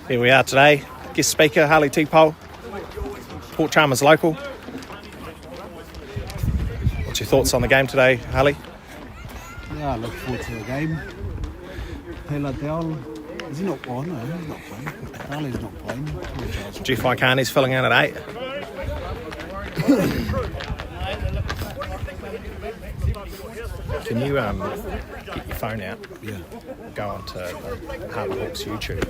Here we are today. Guest speaker, Harley T-Pole, Port Chalmers local. What's your thoughts on the game today, Harley? Yeah, I look forward to the game. Taylor Dell, is he not playing? No, he's not playing. Harley's not playing. Do you find Carney's filling in at 8? Can you get your phone out? Yeah. Go on to Harbour Hawks YouTube.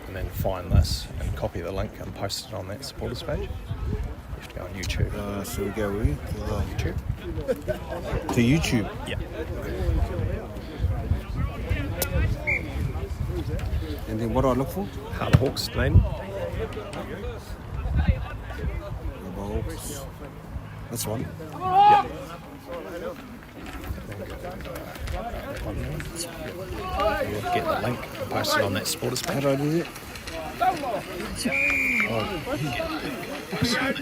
And then find this and copy the link and post it on that supporters page. You have to go on YouTube. So we go where? YouTube? To YouTube? Yeah. And then what do I look for? Harbour Hawks, Dunedin. Harbour Hawks. This one? Yeah. You'll get the link and post it on that supporters How page. do I do that?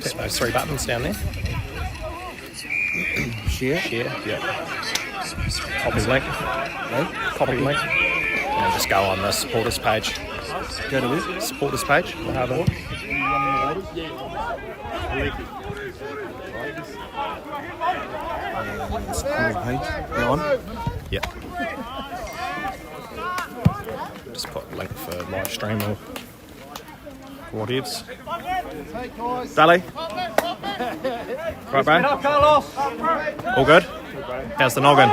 Tap those 3 buttons down there. Share? Share, yeah. Copy link. Okay. Copy link. And then just go on the supporters page. Go to where? Supporters page. The Harbour Hawks. Supporter page. That one? Yeah. Just put a link for live stream or whatevs. Dally? Right, bro? All good? How's the noggin?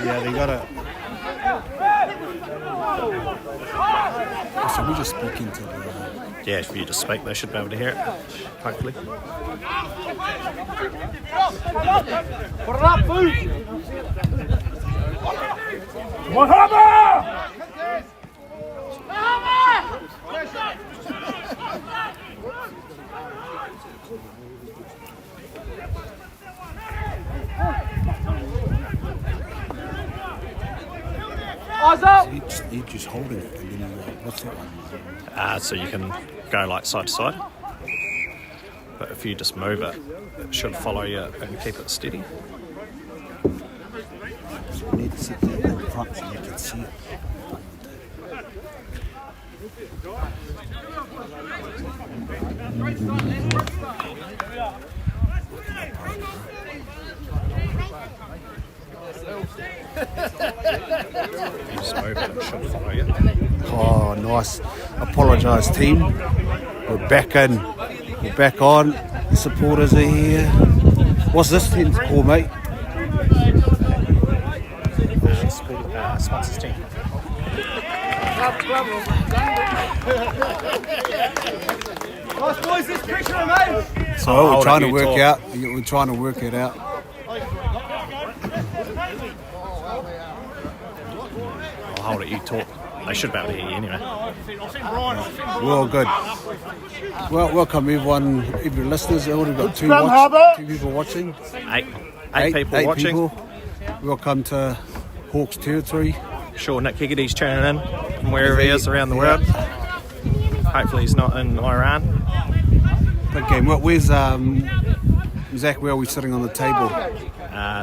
Yeah, they got it. So we just speak into the... Yeah, if you just speak, they should be able to hear it, hopefully. He's just holding it, and then what's that one? So you can go like side to side. But if you just move it, it should follow you and keep it steady. So we need to sit there in front so you can see it. You just move it, it should follow you. Oh, nice. Apologise, team. We're back in. We're back on. The supporters are here. What's this team's called, mate? Sponsors team. Nice boys, this picture, mate. So we're trying to work out. We're trying to work it out. I'll hold it, you talk. They should be able to hear you anyway. We're all good. Well, welcome everyone, every listeners. We've already got two people watching. Eight people watching. People. Welcome to Hawks territory. Sure, Nick Higgity's tuning in from wherever he is around the world. Hopefully he's not in Iran. Big game. Where's Zach? Where are we sitting on the table?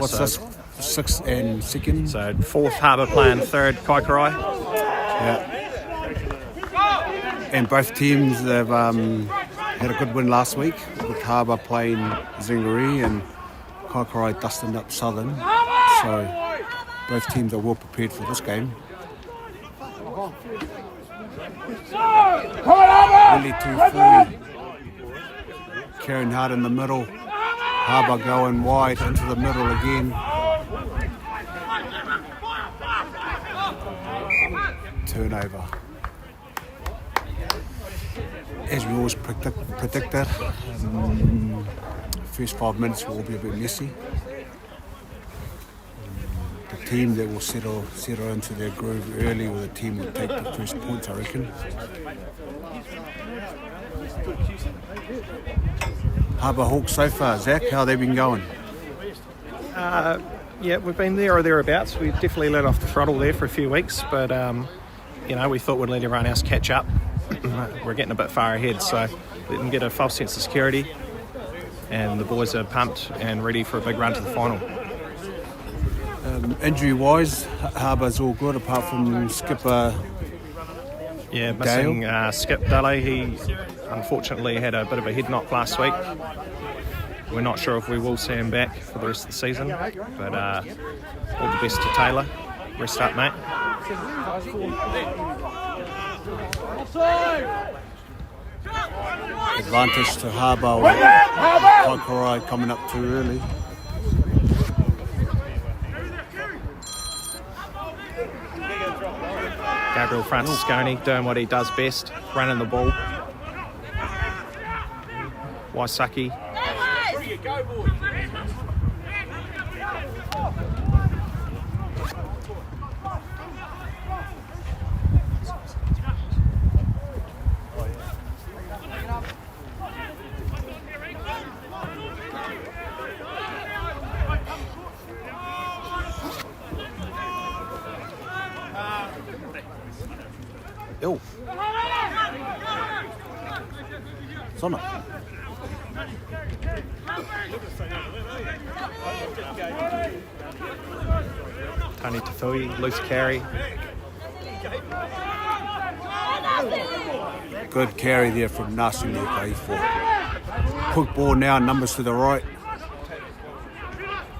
What's this? 6th and 2nd. So 4th Harbour playing 3rd Kaikorai. Yeah. And both teams have had a good win last week, with Harbour playing Zingaree and Kaikorai dusting up Southern. So both teams are well prepared for this game. Really 240. Carrying hard in the middle. Harbour going wide into the middle again. Turnover. As we always predicted, first 5 minutes will be a bit messy. The team that will settle into their groove early, or the team will take the first points, I reckon. Harbour Hawks so far, Zach, how have they been going? Yeah, we've been there or thereabouts. We've definitely let off the throttle there for a few weeks, but we thought we'd let everyone else catch up. We're getting a bit far ahead, so let them get a false sense of security, and the boys are pumped and ready for a big run to the final. Injury-wise, Harbour's all good apart from skipper. Yeah, missing Skip Daly. He unfortunately had a bit of a head knock last week. We're not sure if we will see him back for the rest of the season, but all the best to Taylor. Rest up, mate. Advantage to Harbour with Kaikorai coming up too early. Gabriel Francisconi doing what he does best, running the ball. Waisaki. Ew. It's on it. Tony Tafui, loose carry. Good carry there from Nasunika for quick ball now, numbers to the right.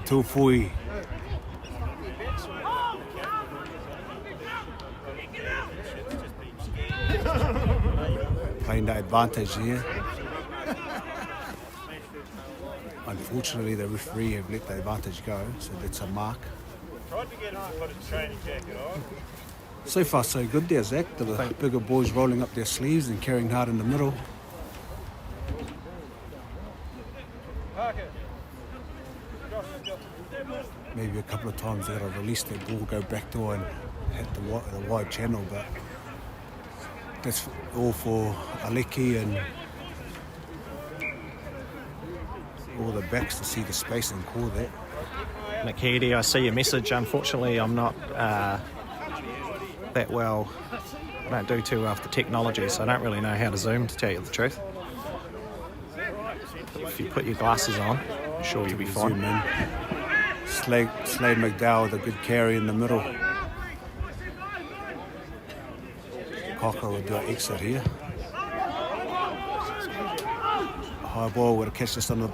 Tufui. Playing the advantage here. Unfortunately, the referee have let the advantage go, so that's a mark. So far, so good there, Zach. The bigger boys rolling up their sleeves and carrying hard in the middle. Maybe a couple of times they'll release their ball, go back door and hit the wide channel, but that's all for Aleki and all the backs to see the space and call that. McHeady, I see your message. Unfortunately, I'm not that well. I don't do too well with the technology, so I don't really know how to zoom, to tell you the truth. If you put your glasses on, I'm sure you'll be fine. Zoom in. Slade McDowell with a good carry in the middle. Cocker will do an exit here. High ball would have catch this on the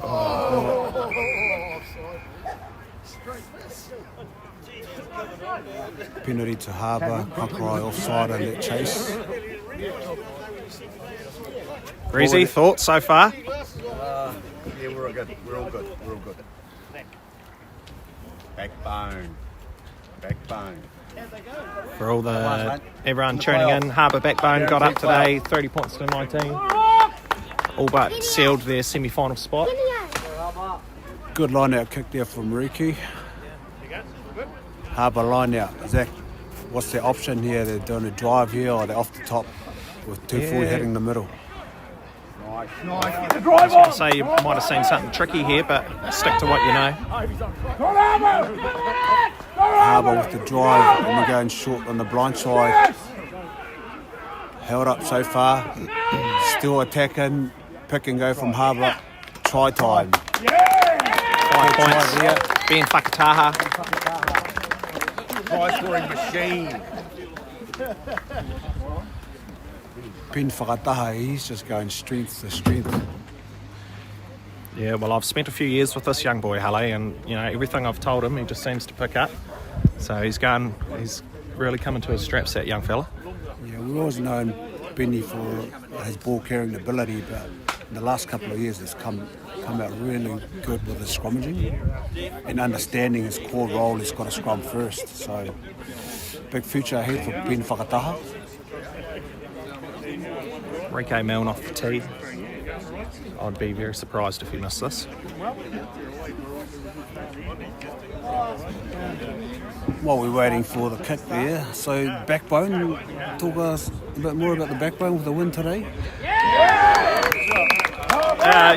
penalty to Harbour. Kaikorai offside and that chase. Breezy, thoughts so far? Yeah, we're all good. We're all good. We're all good. Backbone. For all everyone tuning in, Harbour Backbone got up today, 30 points to 19. All but sealed their semi-final spot. Good line out kick there from Riki. Harbour line out. Zach, what's their option here? They're doing a drive here or they're off the top with two forward hitting the middle? Nice. The drive on. Say you might have seen something tricky here, but stick to what you know. Harbour with the drive and we're going short on the blind side. Held up so far. Still attacking. Pick and go from Harbour. Try time. 5 points. Ben Whakataha. Try scoring machine. Ben Whakataha, he's just going strength to strength. Yeah, well, I've spent a few years with this young boy, Halle, and everything I've told him, he just seems to pick up. So he's really coming to his straps, that young fella. Yeah, we've always known Benny for his ball carrying ability, but in the last couple of years it's come out really good with his scrummaging and understanding his core role. He's got to scrum first, so big future ahead for Ben Whakataha. Rike Milne off the tee. I'd be very surprised if he missed this. While we're waiting for the kick there, so Backbone, talk us a bit more about the Backbone with the win today.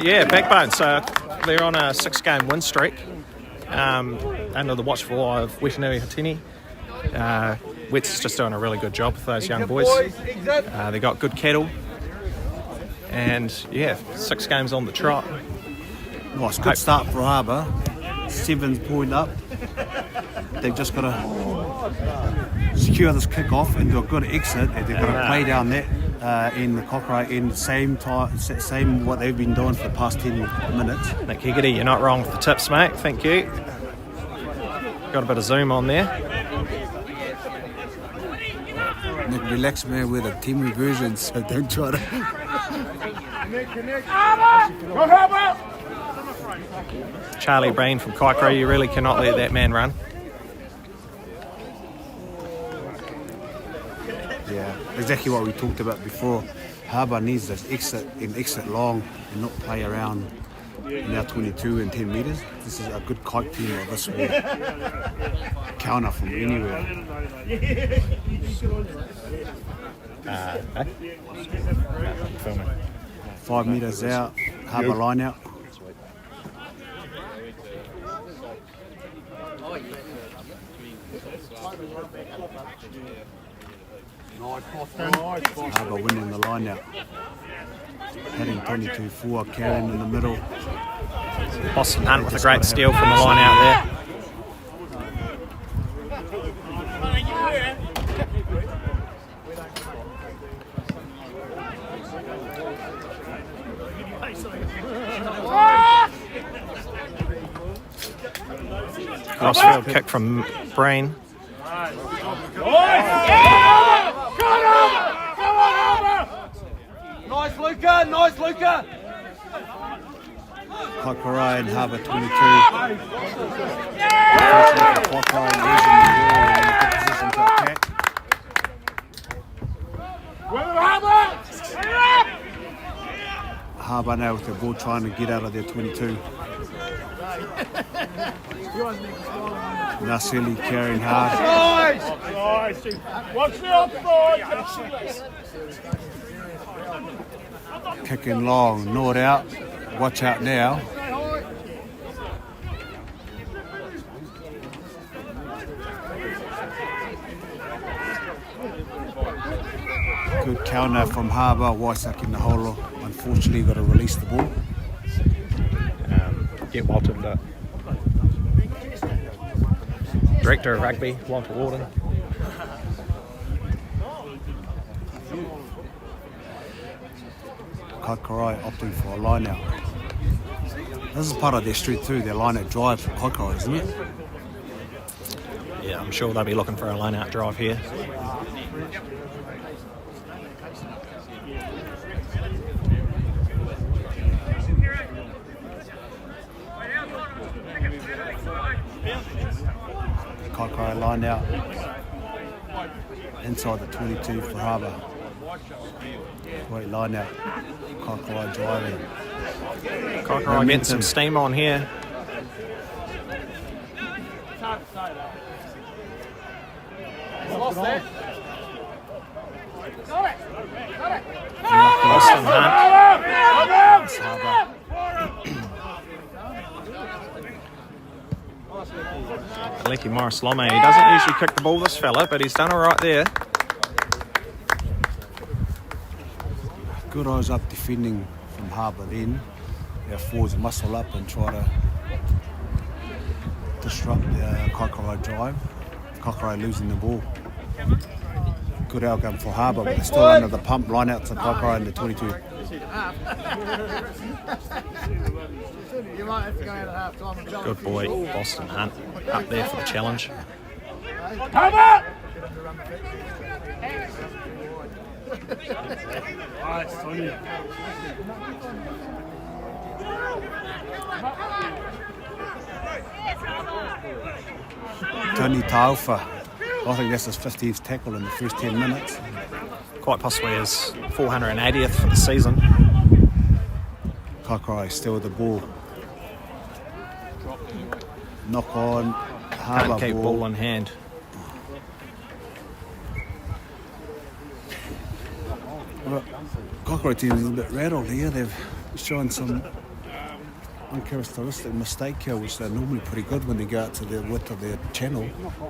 Yeah, Backbone. So they're on a 6-game win streak under the watchful eye of Wetinui Hatini. Wets is just doing a really good job with those young boys. They got good cattle. And yeah, 6 games on the trot. Nice, good start for Harbour. 7 point up. They've just got to secure this kick-off and do a good exit. And they've got to play down that in the Kaikorai in same what they've been doing for the past 10 minutes. Nick Hegarty, you're not wrong with the tips, mate. Thank you. Got a bit of zoom on there. Nick, relax, man. We're the team reversion, so don't try to. Charlie Breen from Kaikorai, you really cannot let that man run. Yeah, exactly what we talked about before. Harbour needs to exit long and not play around now 22 and 10 metres. This is a good kite team, or this will counter from anywhere. 5 metres out, Harbour line out. Harbour winning the line out. Heading 22-4, carrying in the middle. Boston Hunt with a great steal from the line out there. Crossfield kick from Breen. Nice, Luca! Nice, Luca! Kaikorai and Harbour 22. Kaikorai losing the ball and in a good position to attack. Harbour now with the ball trying to get out of their 22. Nasili carrying hard. Nice! Watch the offside! Kicking long, gnawed out. Watch out now. Good counter from Harbour. Waisak in the hole. Unfortunately, got to release the ball. Get Walter to Director of Rugby, Walter Warden. Kaikorai opting for a line out. This is part of their street too, their line out drive for Kaikorai, isn't it? Yeah, I'm sure they'll be looking for a line out drive here. Kaikorai line out. Inside the 22 for Harbour. Great line out. Kaikorai driving. Kaikorai getting some steam on here. Boston Hunt. Harbour. Aleki Morris Lome. He doesn't usually kick the ball, this fella, but he's done all right there. Good eyes up defending from Harbour then. Their forwards muscle up and try to disrupt the Kaikorai drive. Kaikorai losing the ball. Good outcome for Harbour, but they're still under the pump. Line out to Kaikorai in the 22. Good boy, Boston Hunt, up there for the challenge. Tony Taufa. I think that's his 15th tackle in the first 10 minutes. Quite possibly his 480th for the season. Kaikorai still with the ball. Knock on. Harbour Can't keep ball in hand. Well, Kaikorai team is a bit rattled here. They've shown some uncharacteristic mistake here, which they're normally pretty good when they go out to the width of their channel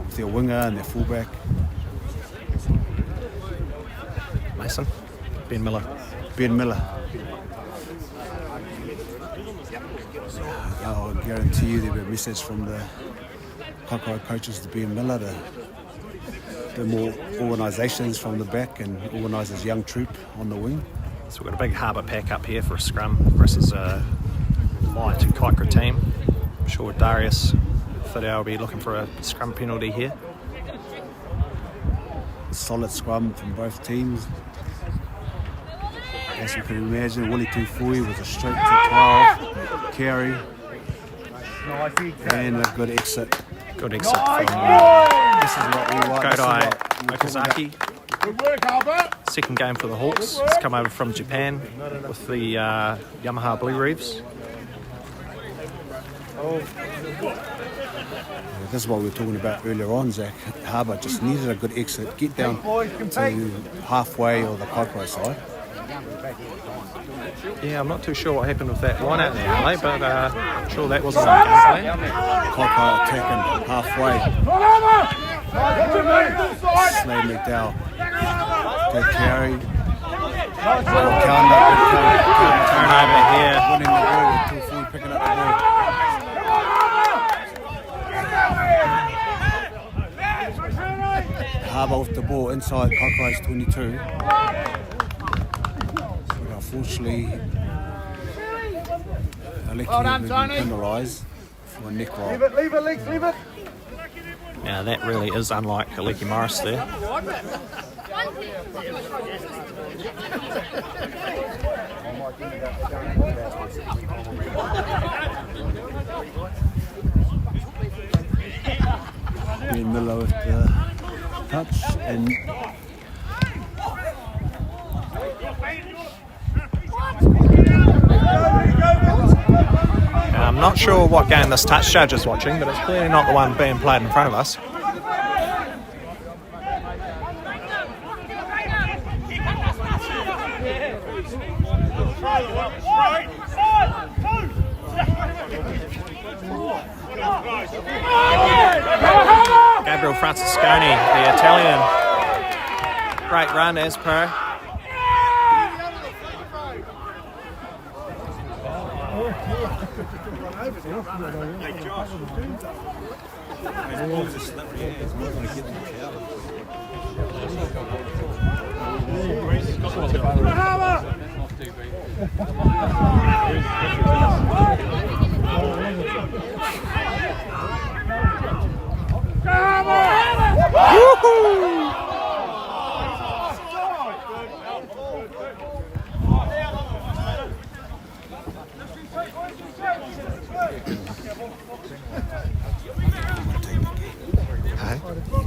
with their winger and their fullback. Mason, Ben Miller. Ben Miller. I'll guarantee you there'll be a message from the Kaikorai coaches to Ben Miller to the more organisations from the back and organise his young troop on the wing. So we've got a big Harbour pack up here for a scrum. Chris is a light Kaikorai team. I'm sure Darius Fidel will be looking for a scrum penalty here. A solid scrum from both teams. As you can imagine, Willie Tufui was a straight to 12 carry and a good exit. Good exit from This is what we want. Kaikorai Okazaki. Good work, Harbour. Second game for the Hawks. He's come over from Japan with the Yamaha Blue Reefs. This is what we were talking about earlier on, Zach. Harbour just needed a good exit, get down to halfway or the Kaikorai side. Yeah, I'm not too sure what happened with that line out there, LA, but I'm sure that wasn't our game plan. Kaikorai attacking halfway. Slade McDowell. Good carry. Turnover here. Winning the ball with Tufui picking up the ball. Harbour with the ball inside Kaikorai's 22. But unfortunately, Aleki has been penalised for a neck roll. Leave it, Lex, leave it. Now that really is unlike Aleki Morris there. Ben Miller with the touch and Now, I'm not sure what game this touch judge is watching, but it's clearly not the one being played in front of us. Gabriel Francisconi, the Italian. Great run as per.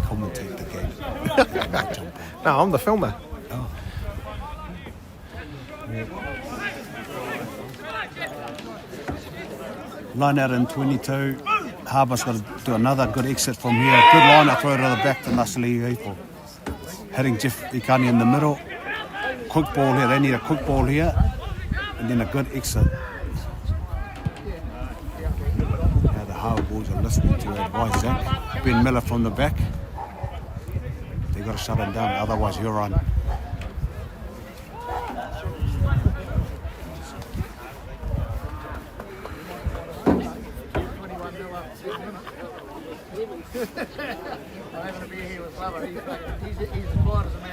commentate the game. No, I'm the filmer. Oh. Line out in 22. Harbour's got to do another good exit from here. Good line, I throw it to the back to Nasali Ipo. Hitting Jeff Ikani in the middle. Quick ball here. They need a quick ball here. And then a good exit. Now the Harbour boys are listening to advice, Zach. Ben Miller from the back. They got to shut him down, otherwise he'll run.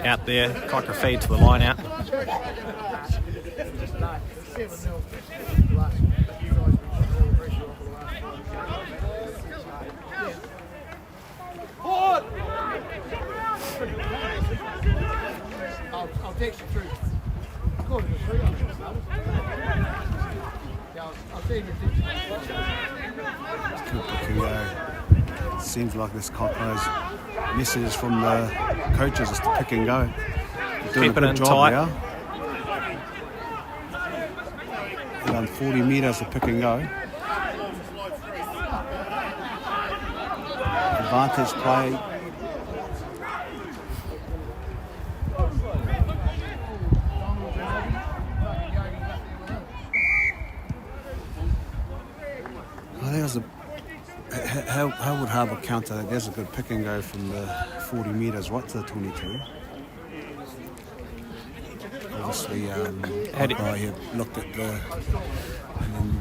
Out there, Kaikorai feed to the line out. I'll text you through. I'll see you. Seems like this Kaikorai's message from the coaches is to pick and go. They're doing Keep a it good in job tight. now. They've done 40 metres of pick and go. Advantage play. How would Harbour counter that? There's a good pick and go from the 40 metres right to the 22. Obviously, Kaikorai here looked at the and then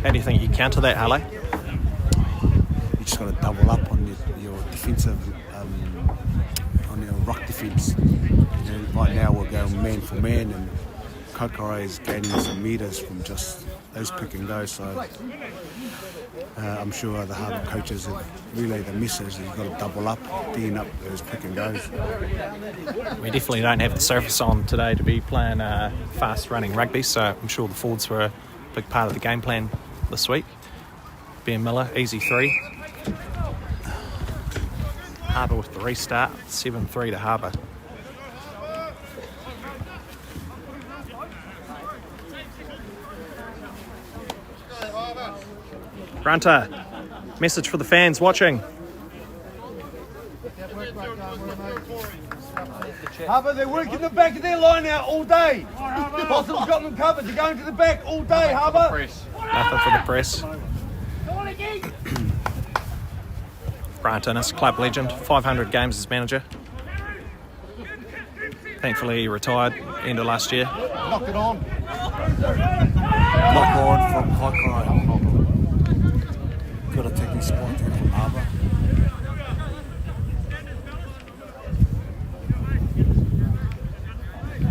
How do you think you counter that, Harley? You just got to double up on your defensive, on your rock defence. Right now we're going man for man, and Kaikorai is gaining some metres from just those pick and go. So I'm sure the Harbour coaches have relayed the message that you've got to double up, deeing up those pick and goes. We definitely don't have the surface on today to be playing fast running rugby, so I'm sure the forwards were a big part of the game plan this week. Ben Miller, easy 3. Harbour with the restart, 7-3 to Harbour. Grunter, message for the fans watching. Harbour, they're working the back of their line out all day. Boston's got them covered. They're going to the back all day, Harbour. Nothing for the press. Grant Innes, club legend, 500 games as manager. Thankfully he retired end of last year. Knock it on. Lock on from Kaikorai. Got a taking spot there from Harbour.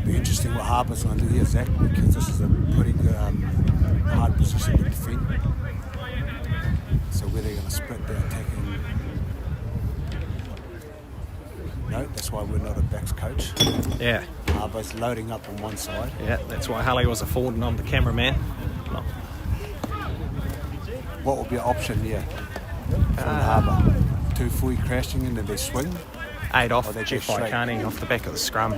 Be interesting what Harbour's going to do here, Zach, because this is a pretty good, hard position to defend. So where they're going to split their attacking. No, that's why we're not a backs coach. Yeah. Harbour's loading up on one side. Yeah, that's why Harley was a forward and I'm the cameraman. No. What would be an option here from Harbour? 2 fully crashing into their swing. 8 off, Oh, they're Jeff just straight. Icani off the back of the scrum.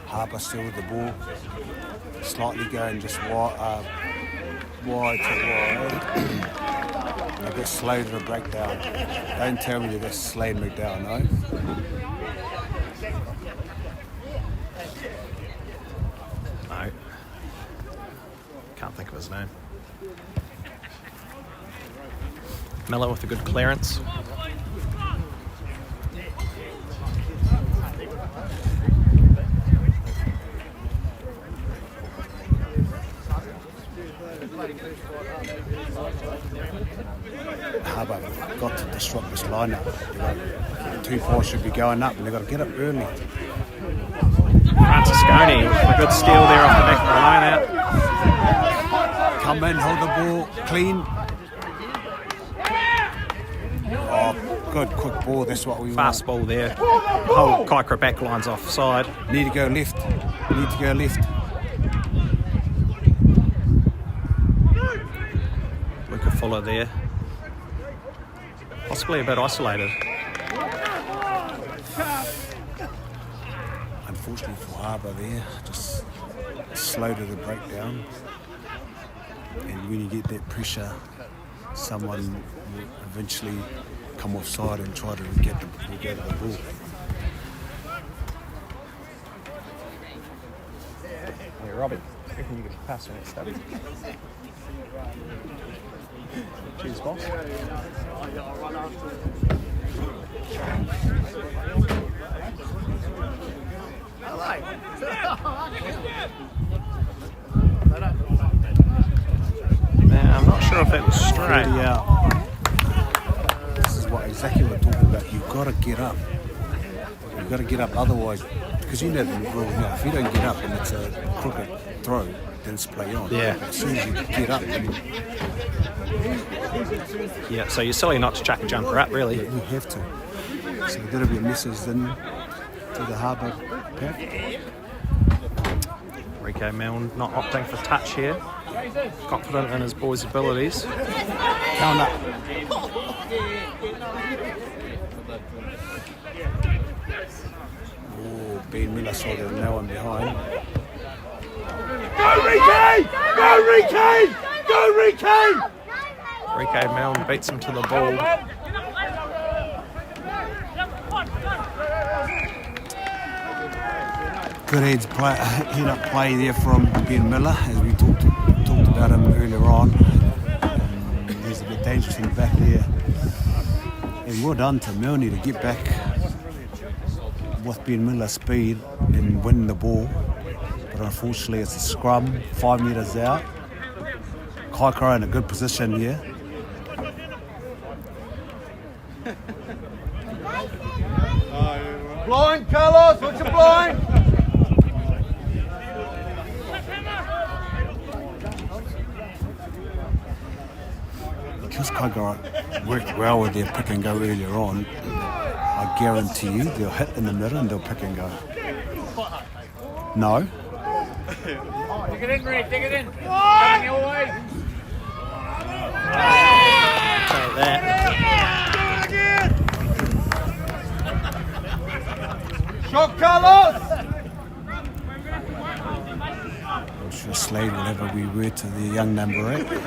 Harbour still with the ball, slightly going just wide to wide. A bit slow to the breakdown. Don't tell me they're just slowing me down, no? No. Can't think of his name. Miller with a good clearance. Harbour got to disrupt this lineup. The 2 points should be going up, and they've got to get up early. Francisconi with a good steal there off the back of the line out. Come in, hold the ball, clean. Oh, good, quick ball, that's what we Fast ball there. Whole Kaikorai back line's offside. want. Need to go left. Luca Fuller there. Possibly a bit isolated. Unfortunately for Harbour there, just slow to the breakdown. And when you get that pressure, someone will eventually come offside and try to get the ball. Yeah, Robbie, I reckon you could pass on that stuff. Cheers, boss. Now, I'm not sure if that was straight. Yeah. This is what exactly we're talking about. You've got to get up. You've got to get up, otherwise, because you know the rule now. If you don't get up and it's a crooked throw, then it's play on. Yeah. As soon as you get up, then Yeah, so you're silly not to chuck a jumper up, really. you have to. So that'll be a message then to the Harbour pack. Rico Milne not opting for touch here. Confident in his boys' abilities. Count up. Oh, Ben Miller saw there's no one behind. Go, Ricky! Go, Ricky! Go, Ricky! Rico Milne beats him to the ball. good head-up play there from Ben Miller, as we talked about him earlier on. He's a bit dangerous in the back there. And well done to Milne to get back with Ben Miller's speed and winning the ball. But unfortunately it's a scrum, 5 metres out. Kaikorai in a good position here. Blind, Carlos, what's your blind? Because Kaikorai worked well with their pick and go earlier on, I guarantee you they'll hit in the middle and they'll pick and go. No? Take it in, Red, take it in. Coming your way. Take that. Shot, Carlos! I'm sure Slade will have a wee word to the young number 8. When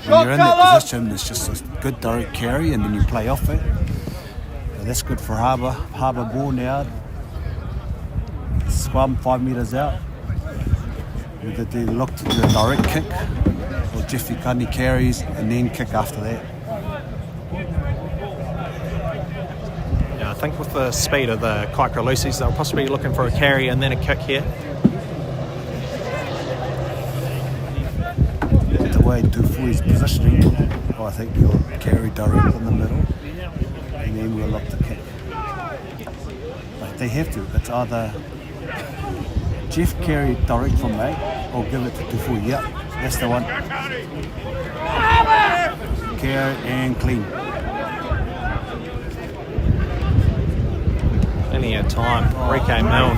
Shot, you're in that Carlos! position, it's just a good direct carry and then you play off it. So that's good for Harbour. Harbour ball now. Scrum 5 metres out. Whether they look to do a direct kick or Jeffy Cundy carries and then kick after that. Yeah, I think with the speed of the Kaikorai Lucies, they'll possibly be looking for a carry and then a kick here. The way Dufour is positioning, I think he'll carry direct in the middle and then we'll look to kick. But they have to. It's either Jeff carry direct from 8 or give it to Dufour. Yep, that's the one. Carry and clean. Plenty of time. Rico Milne.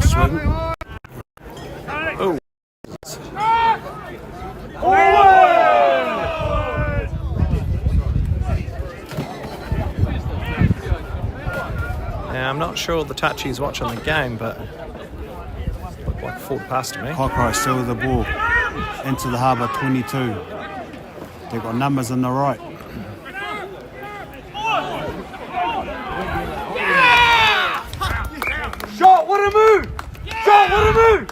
Swing. Oh. Now, I'm not sure the touchy's watching the game, but looked like forward pass to me. Kaikorai still with the ball into the Harbour 22. They've got numbers on the right. Shot, what a move! Shot, what a move!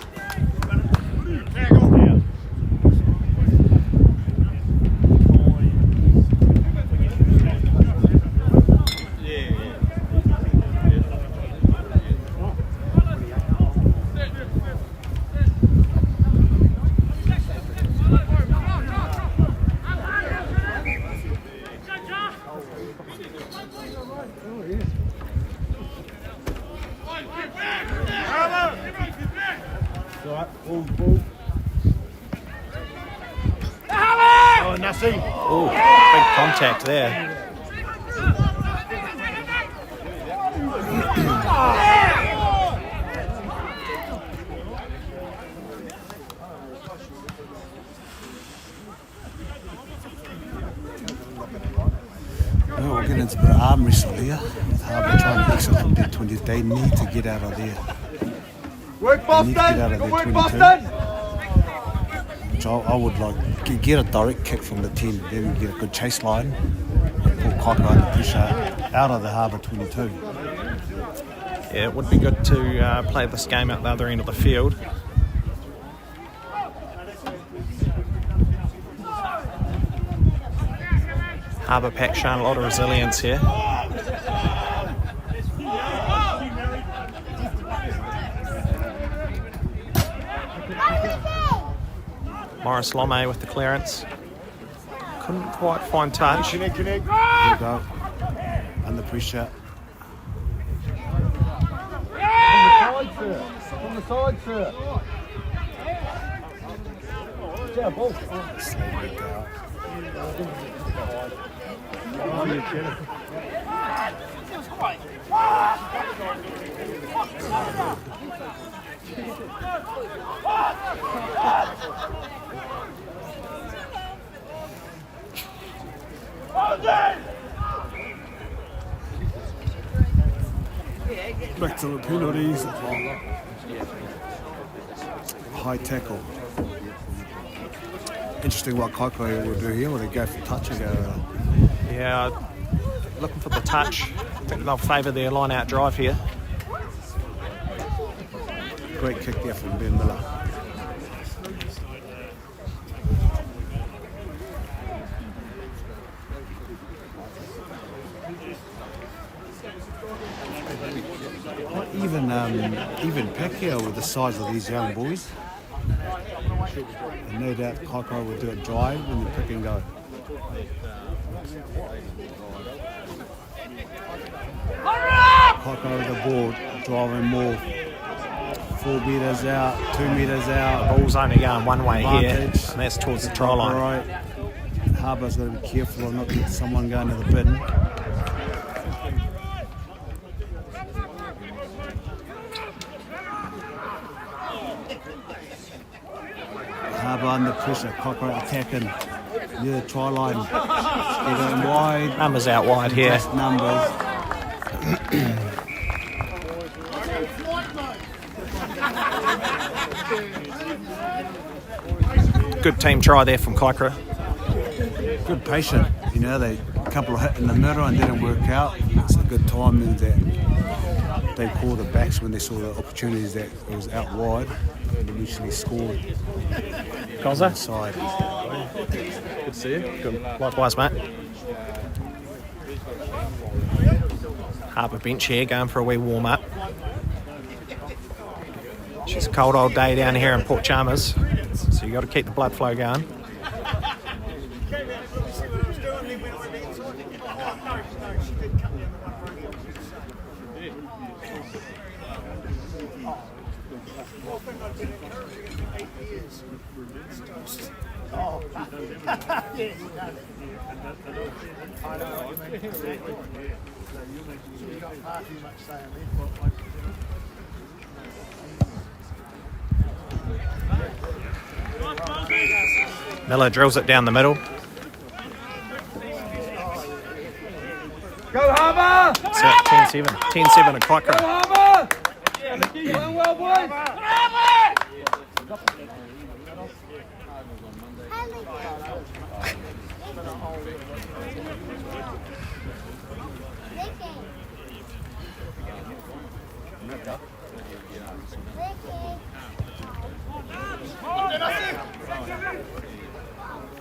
Oh, big contact there. Well, we'll get into a bit of arm wrestle here. With Harbour trying to exit from their 20. They need to get out of there. Work, They need to get out Boston! of Good their work, 22. Boston! Which I would like. Get a direct kick from the 10. Then we get a good chase line. And pull Kaikorai under pressure out of the Harbour 22. Yeah, it would be good to play this game at the other end of the field. Harbour pack showing a lot of resilience here. Morris Lome with the clearance. Couldn't quite find touch. Here we go. Under pressure. On the side, sir. Yeah, ball. Slade it out. Back to the penalties. High tackle. Interesting what Kaikorai will do here. Will they go for touch or go? Yeah, looking for the touch. I think they'll favour their line-out drive here. Great kick there from Ben Miller. Even Pacquiao with the size of these young boys. And no doubt Kaikorai will do a drive and the pick and go. Kaikorai with the board, driving more. 4 metres out, 2 metres out. Ball's only going one way here, Advantage. and that's towards the try line. Right. Harbour's got to be careful of not getting someone going to the bin. Harbour under pressure, Kaikorai attacking near the try line. They're going wide. Numbers out wide here. Just numbers. Good team try there from Kaikorai. Good patient. You know, they a couple of hit in the middle and didn't work out. It's a good timing that they called the backs when they saw the opportunities that it was out wide and eventually scored. Koza? Side. Good to see you. Good. Likewise, mate. Harbour bench here, going for a wee warm-up. It's a cold old day down here in Port Chalmers, so you got to keep the blood flow going. Miller drills it down the middle. Go Harbour! It's at 10-7. 10-7 at Go Kaikorai. Harbour! Doing well, boys!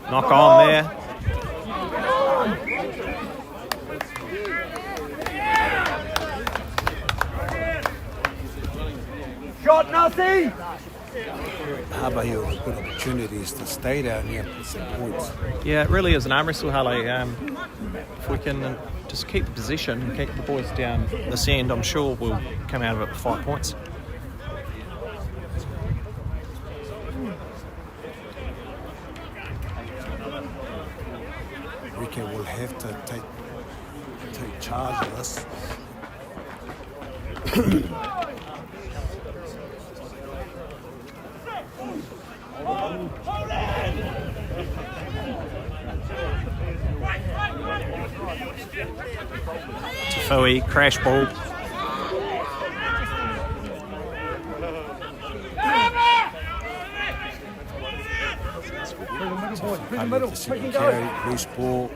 Knock on there. Shot, Nasi! Harbour here with good opportunities to stay down here and put some points. Yeah, it really is an arm wrestle, Harley. If we can just keep the position and keep the boys down this end, I'm sure we'll come out of it with 5 points. Ricky will have to take charge of this. Tafui, crash ball. Carry, loose ball.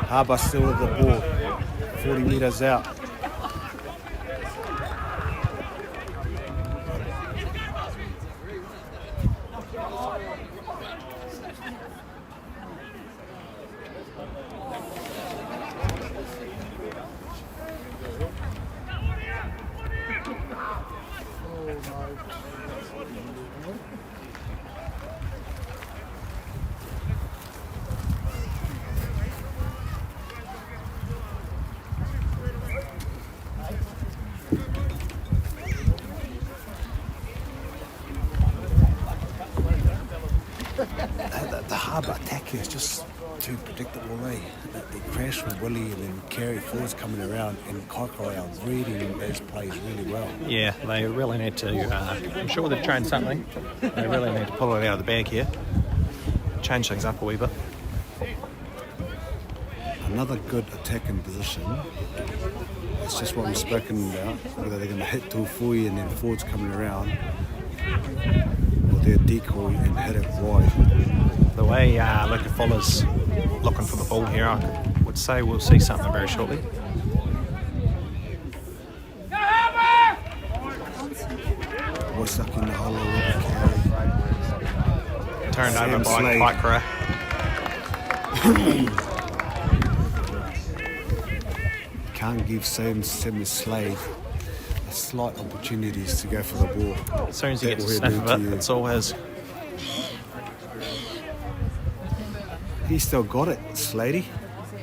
Harbour still with the ball, 40 metres out. The Harbour attack here is just too predictable, eh? They crash with Willie and then carry forwards coming around, and Kaikorai are reading those plays really well. Yeah, they really need to. I'm sure they've trained something. They really need to pull it out of the bag here. Change things up a wee bit. Another good attacking position It's just what we've spoken about, whether they're going to hit to Fui and then forwards coming around, or they're decoy and hit it wide. The way Luca Fuller's looking for the ball here, I would say we'll see something very shortly. Boy stuck in the hollow with the carry. Turned over by Slade. Kaikorai. Can't give Sam Slade a slight opportunities to go for the ball. As soon as he That gets a will sniff do of to it, you. it's all his. He's still got it, Slady.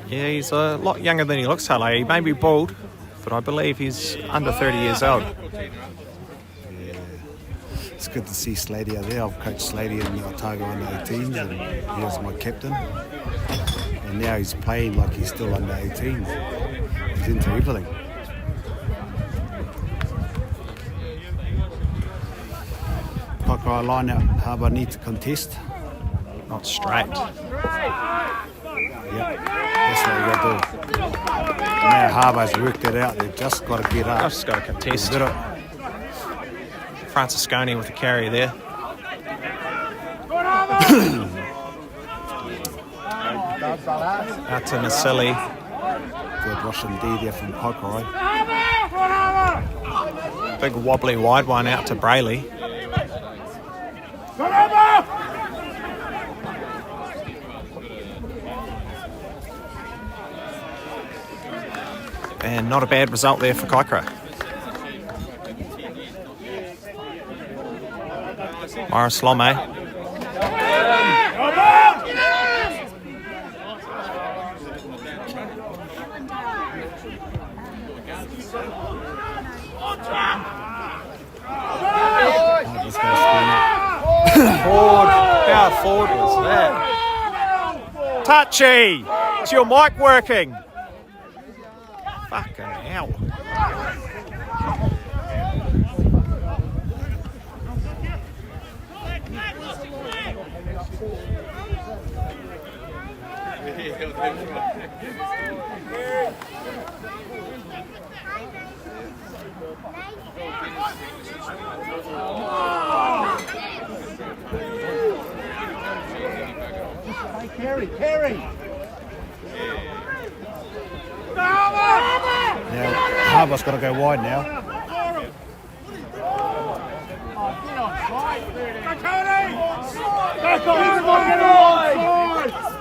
Yeah, he's a lot younger than he looks, Halle. He may be bald, but I believe he's under 30 years old. It's good to see Slady out there. I've coached Slady in the Otago under 18s and he was my captain. And now he's playing like he's still under 18. He's into everything. Kaikorai line out. Harbour need to contest. Not straight. Yep, that's what we got to do. Now Harbour's worked it out. They've just got to get up. Just got to contest. Better. Francisconi with the carry there. Out to Nasili. Good Russian D there from Kaikorai. Big wobbly wide one out to Brayley. And not a bad result there for Kaikorai. Morris Lome. Forward. How forward was that? Touchy! Is your mic working? Fucking hell. Carry. Now Harbour's got to go wide now.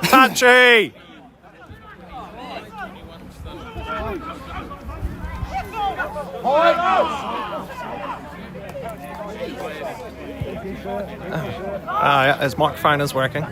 Touchy! Yeah, his microphone is working.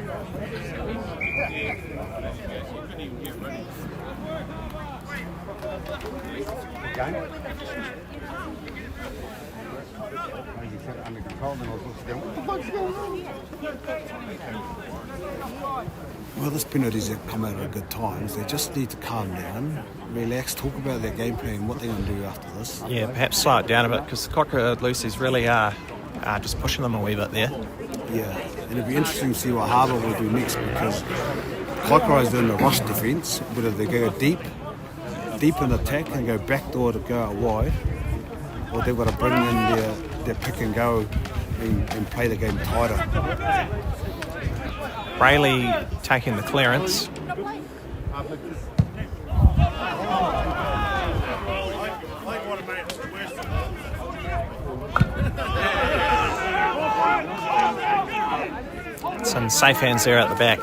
Well, this penalties have come out at good times. They just need to calm down, relax, talk about their game plan, what they're going to do after this. Yeah, perhaps slow it down a bit because the Kaikorai Lucy's really are just pushing them a wee bit there. Yeah, and it'll be interesting to see what Harbour will do next because Kaikorai's doing a rush defence, whether they go deep in attack and go backdoor to go out wide, or they've got to bring in their pick and go and play the game tighter. Brayley taking the clearance. Some safe hands there at the back.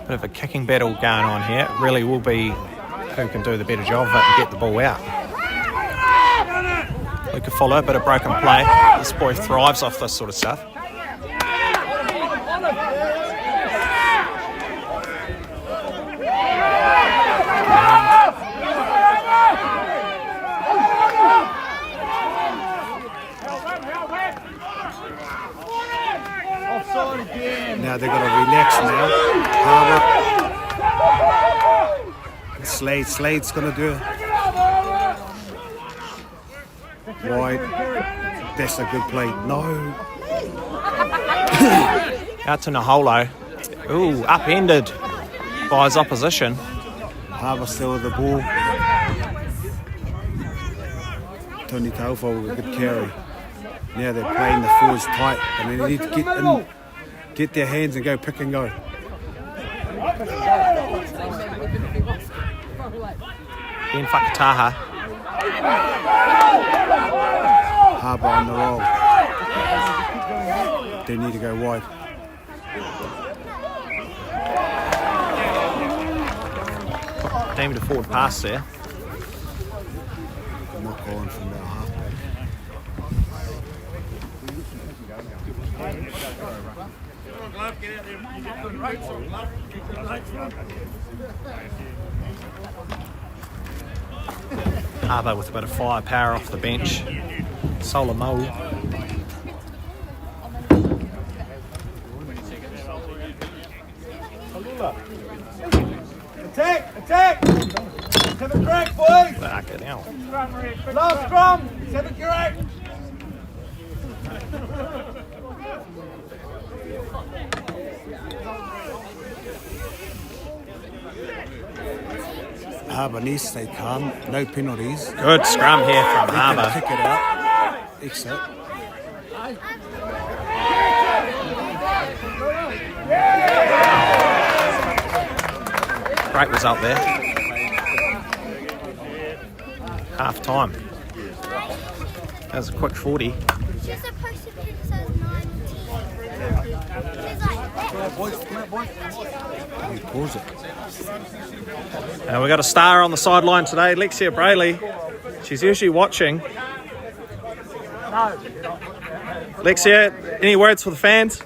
Bit of a kicking battle going on here. It really will be who can do the better job of it and get the ball out. Luca Fuller, a bit of broken play. This boy thrives off this sort of stuff. Now they've got to relax now. Harbour. Slade's going to do it. Wide. That's a good play. No. Out to Naholo. Ooh, upended by his opposition. Harbour still with the ball. Tony Taufa with a good carry. Now they're playing the forwards tight, and they need to get in, get their hands and go pick and go. Ben Whakataha. Harbour on the roll. They need to go wide. Deemed a forward pass there. Not calling from their halfback. Harbour with a bit of firepower off the bench. Solomou. Attack! Attack! Have a crack, boys! Fucking hell. Last scrum! Have a crack! Harbour needs to stay calm. No penalties. Good scrum here from They can Harbour. kick it out. Exit. Great result there. Half time. That was a quick 40. She's supposed to pick says 19. She's like, We pause it. And we got a star on the sideline today, Lexia Brayley. She's usually watching. Lexia, any words for the fans?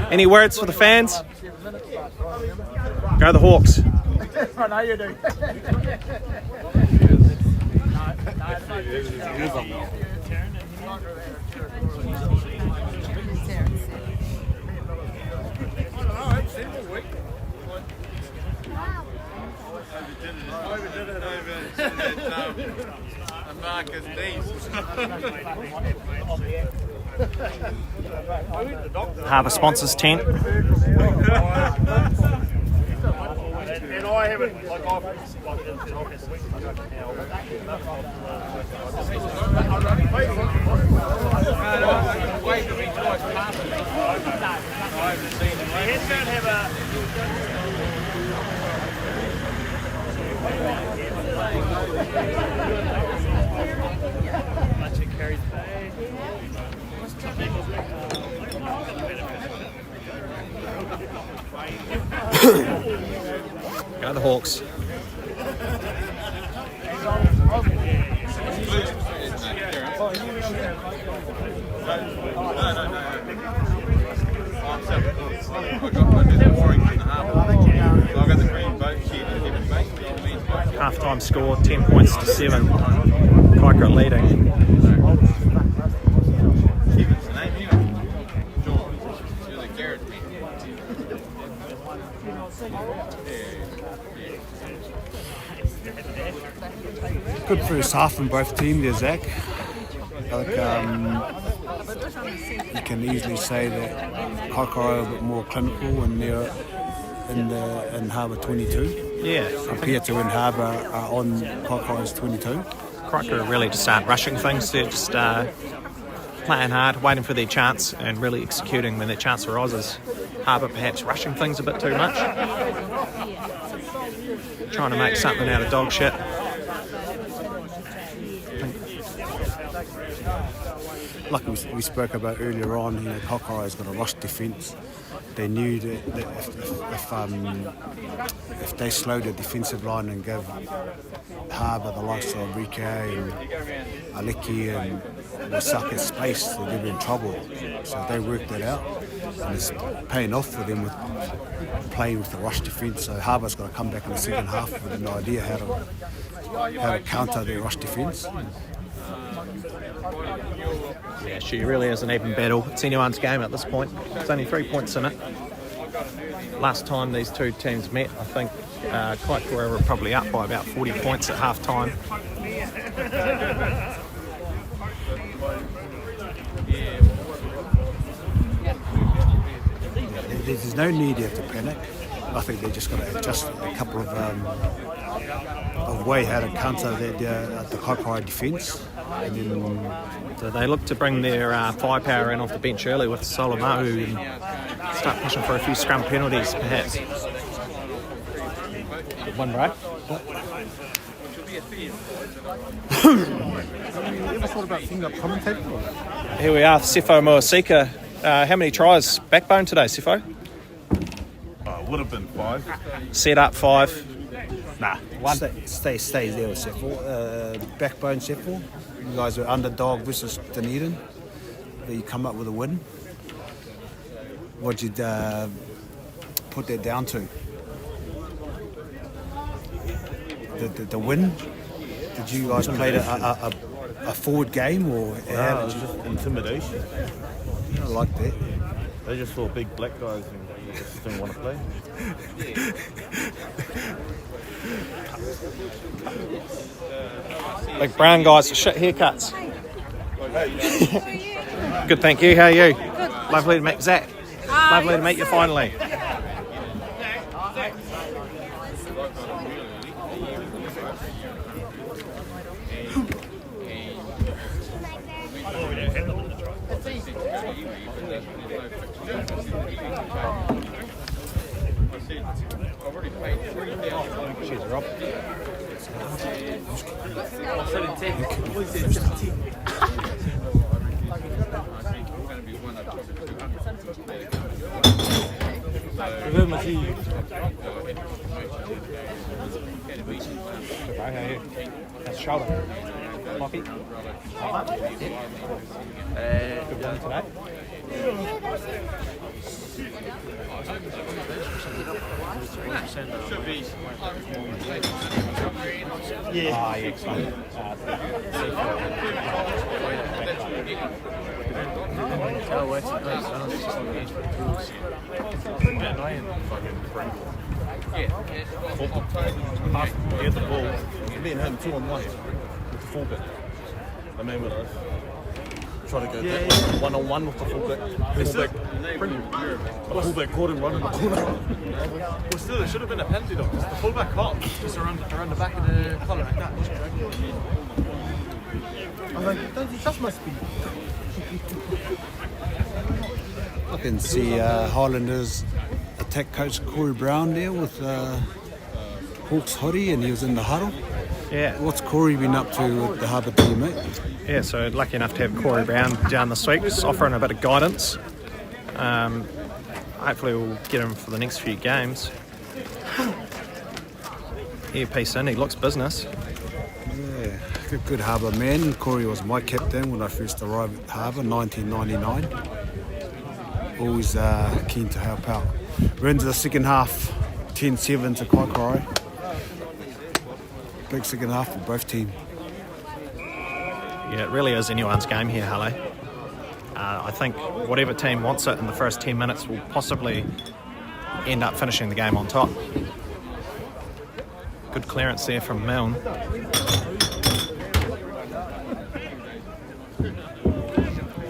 Any words for the fans? Go the Hawks. I know you do. Harbour sponsors tent. And I haven't, like, Go the Hawks. Half-time score, 10 points to 7. Kaikorai leading. Good first half from both teams there, Zach. Like, you can easily say that Kaikorai are a bit more clinical and they're in Harbour 22. Yeah, Compared to when Harbour are on Kaikorai's 22. Kaikorai really just aren't rushing things. They're just playing hard, waiting for their chance and really executing when their chance arises. Harbour perhaps rushing things a bit too much. Trying to make something out of dog shit. Like we spoke about earlier on, you know, Kaikorai's got a rush defence. They knew that if they slowed the defensive line and gave Harbour the likes of Rike and Aleki and Wasaka space, they'd be in trouble. So they worked that out, and it's paying off for them with playing with the rush defence. So Harbour's got to come back in the second half with an idea how to counter their rush defence. Yeah, she really is an even battle. It's anyone's game at this point. There's only 3 points in it. Last time these two teams met, I think Kaikorai were probably up by about 40 points at half time. there's no need here to panic. I think they're just going to adjust a couple of way how to counter the Kaikorai defence. And then So they look to bring their firepower in off the bench early with Solomau and start pushing for a few scrum penalties, perhaps. Good one, bro. Here we are, Sefo Moasika. How many tries backbone today, Sefo? Would have been 5. Set up 5. Nah, 1. stay there with Sefo. Backbone Sefo. You guys were underdog versus Dunedin. But you come up with a win. What'd you put that down to? The win? Did you guys play a forward game or how did you? Just intimidation. I like that. They just saw big black guys and they just didn't want to play. Big brown guys with shit haircuts. Good, thank you. How are you? Good. Lovely to meet Zach. Lovely to meet you finally. Cheers, Rob. That's shoulder. Coffee. Good one today. Yeah. Ah, yeah, excellent. He had the ball. Me and him 2-on-1 with the fullback. The man with us. Try to go that way. 1-on-1 with the fullback. The fullback caught him running the corner. Well, still, it should have been a penalty though. The fullback caught just around the back of the collar like that. I was like, that must be. I can see Highlanders attack coach Corey Brown there with Hawks hoodie, and he was in the huddle. Yeah. What's Corey been up to with the Harbour team, mate? Yeah, so lucky enough to have Corey Brown down this week, just offering a bit of guidance. Hopefully we'll get him for the next few games. Earpiece in, he looks business. Yeah, good Harbour man. Corey was my captain when I first arrived at Harbour, 1999. Always keen to help out. We're into the second half, 10-7 to Kaikorai. Big second half for both teams. Yeah, it really is anyone's game here, Halle. I think whatever team wants it in the first 10 minutes will possibly end up finishing the game on top. Good clearance there from Milne.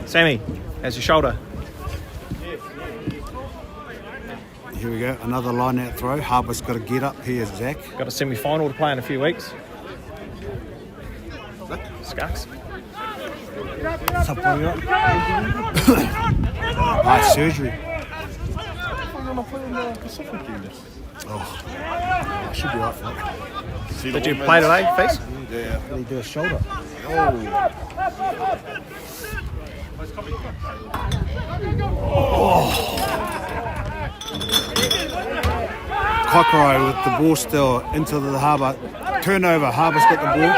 Sammy, how's your shoulder? Here we go, another line out throw. Harbour's got to get up here, Zach. Got a semi-final to play in a few weeks. Skunks. What's up, boy? Nice surgery. Oh, I should be right for that. Did you play today, Face? Yeah. Did he do a shoulder? Kaikorai with the ball still into the Harbour. Turnover, Harbour's got the ball.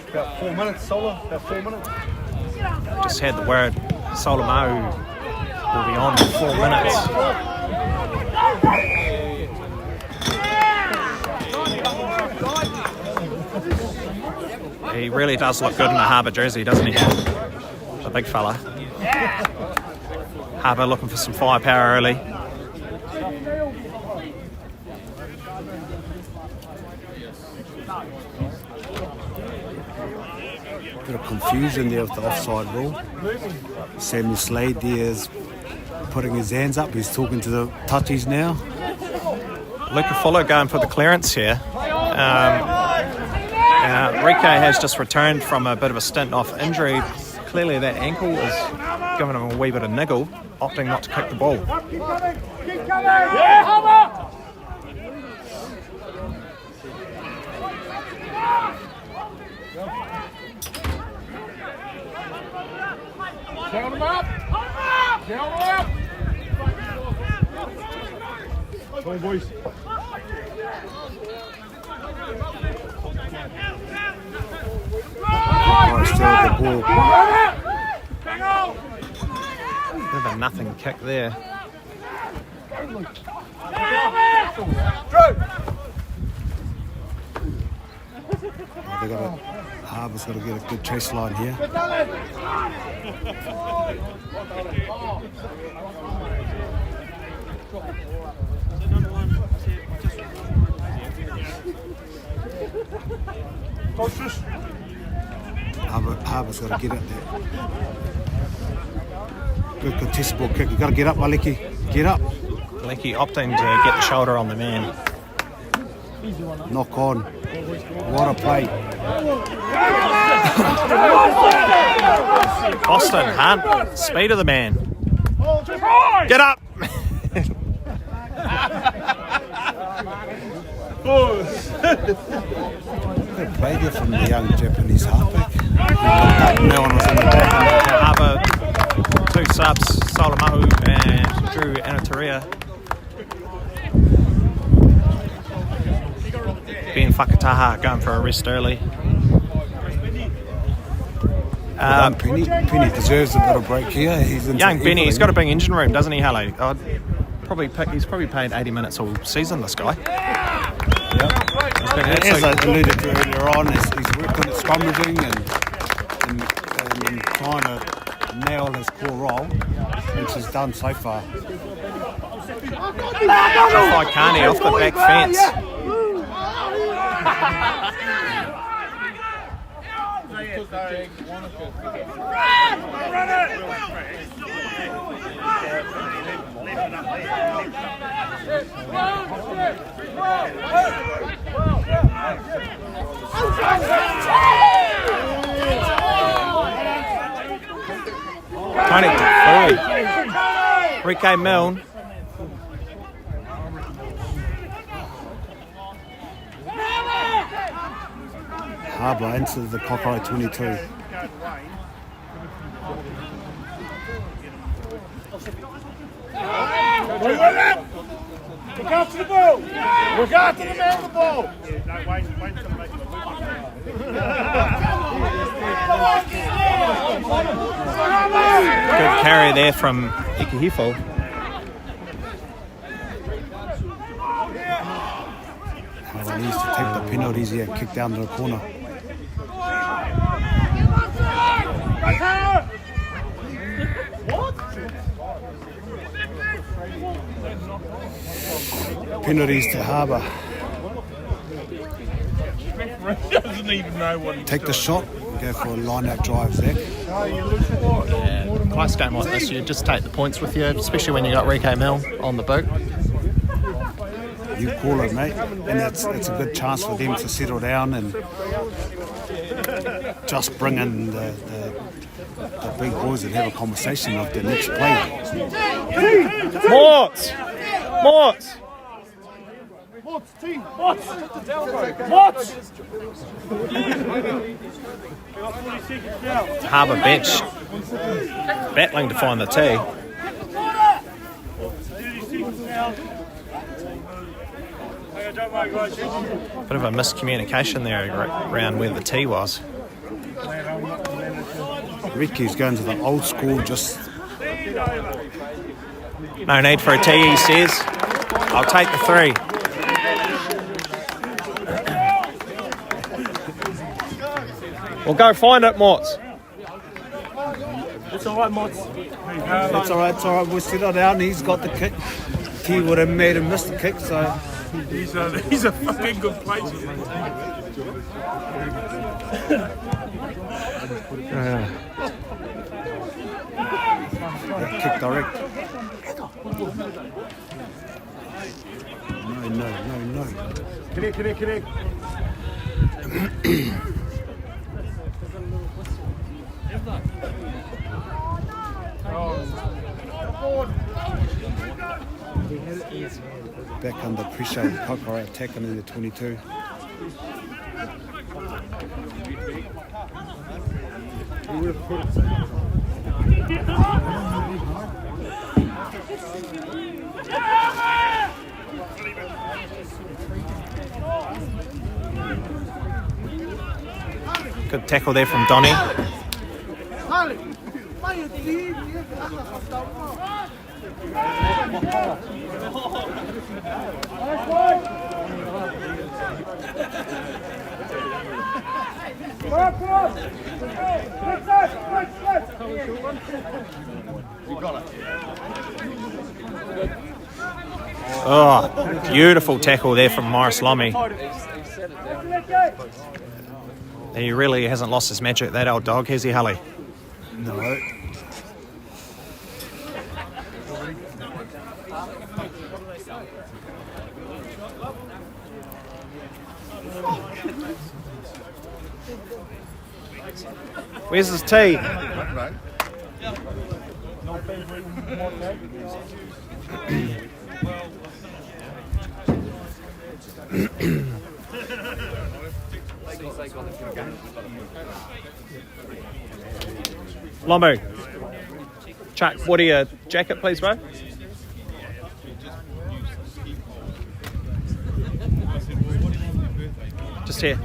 About 4 minutes, Sola. About 4 minutes. Just had the word Solomau will be on for 4 minutes. He really does look good in the Harbour jersey, doesn't he? The big fella. Harbour looking for some firepower early. Bit of confusion there with the offside rule. Samuel Slade there is putting his hands up. He's talking to the touchies now. Luca Fuller going for the clearance here. Rike has just returned from a bit of a stint off injury. Clearly that ankle is giving him a wee bit of niggle, opting not to kick the ball. Keep coming! Keep coming! Yeah, Harbour! Count him up! Count him up! Come on, boys. Still the ball. Bit of a nothing kick there. Harbour's got to get a good chase line here. Harbour's got to get it there. Good contest ball kick. You got to get up, Maliki. Get up. Lecky opting to get the shoulder on the man. Knock on. What a play. Boston Hunt, speed of the man. Get up. Good play there from the young Japanese halfback. No one was in the back. Harbour, two subs, Solomahu and Drew Anatoria. Ben Whakataha going for a rest early. Penny deserves a bit of break here. Young Benny, he's got a big engine room, doesn't he, Haley? He's probably played 80 minutes all season, this guy. As I alluded to earlier on, he's worked on the scrummaging and trying to nail his core role, which he's done so far. Faikani off the back fence. Tony forward. Rike Milne. Harbour into the Kaikorai 22. Look out to the ball! Look out to the man of the ball! Good carry there from Ikehifo. Harbour needs to take the penalties here, kick down to the corner. Penalties to Harbour. Doesn't even know what he's Take the shot, go for a line-out drive, Zach. Close game like this, you just take the points with you, especially when you got Rike Milne on the boot. You call it, mate, and it's a good chance for them to settle down and just bring in the big boys and have a conversation of the next play. Morts! Harbour bench battling to find the tee. Bit of a miscommunication there around where the tee was. Ricky's going to the old school, just No need for a tee, he says. I'll take the 3. Well, go find it, Morts. It's alright, Mods. it's all right, we'll settle down. He's got the kick. He would have made him miss the kick, so He's a fucking good player. Kick direct. No. Correct. Back under pressure, Kaikorai attacking in the 22. Good tackle there from Donny. Oh, beautiful tackle there from Morris Lomme. He really hasn't lost his magic, that old dog, has he, Hully? No. Where's his tea? Lombo, Chuck, what are your jacket, please, bro? Just here.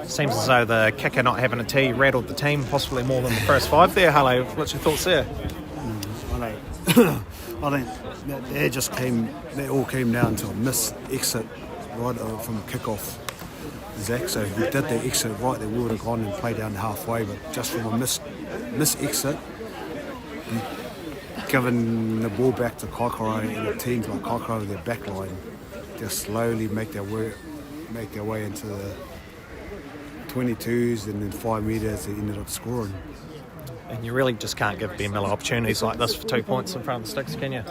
Seems as though the kicker not having a tee rattled the team, possibly more than the first five there. Hello, what's your thoughts there? I think that all came down to a missed exit right from kickoff, Zach. So if we did the exit right, they would have gone and played down halfway. But just from a missed exit, giving the ball back to Kaikorai, and the teams like Kaikorai with their back line just slowly make their way into the 22s, and then 5 metres they ended up scoring. And you really just can't give Ben Miller opportunities like this for 2 points in front of the sticks, can you?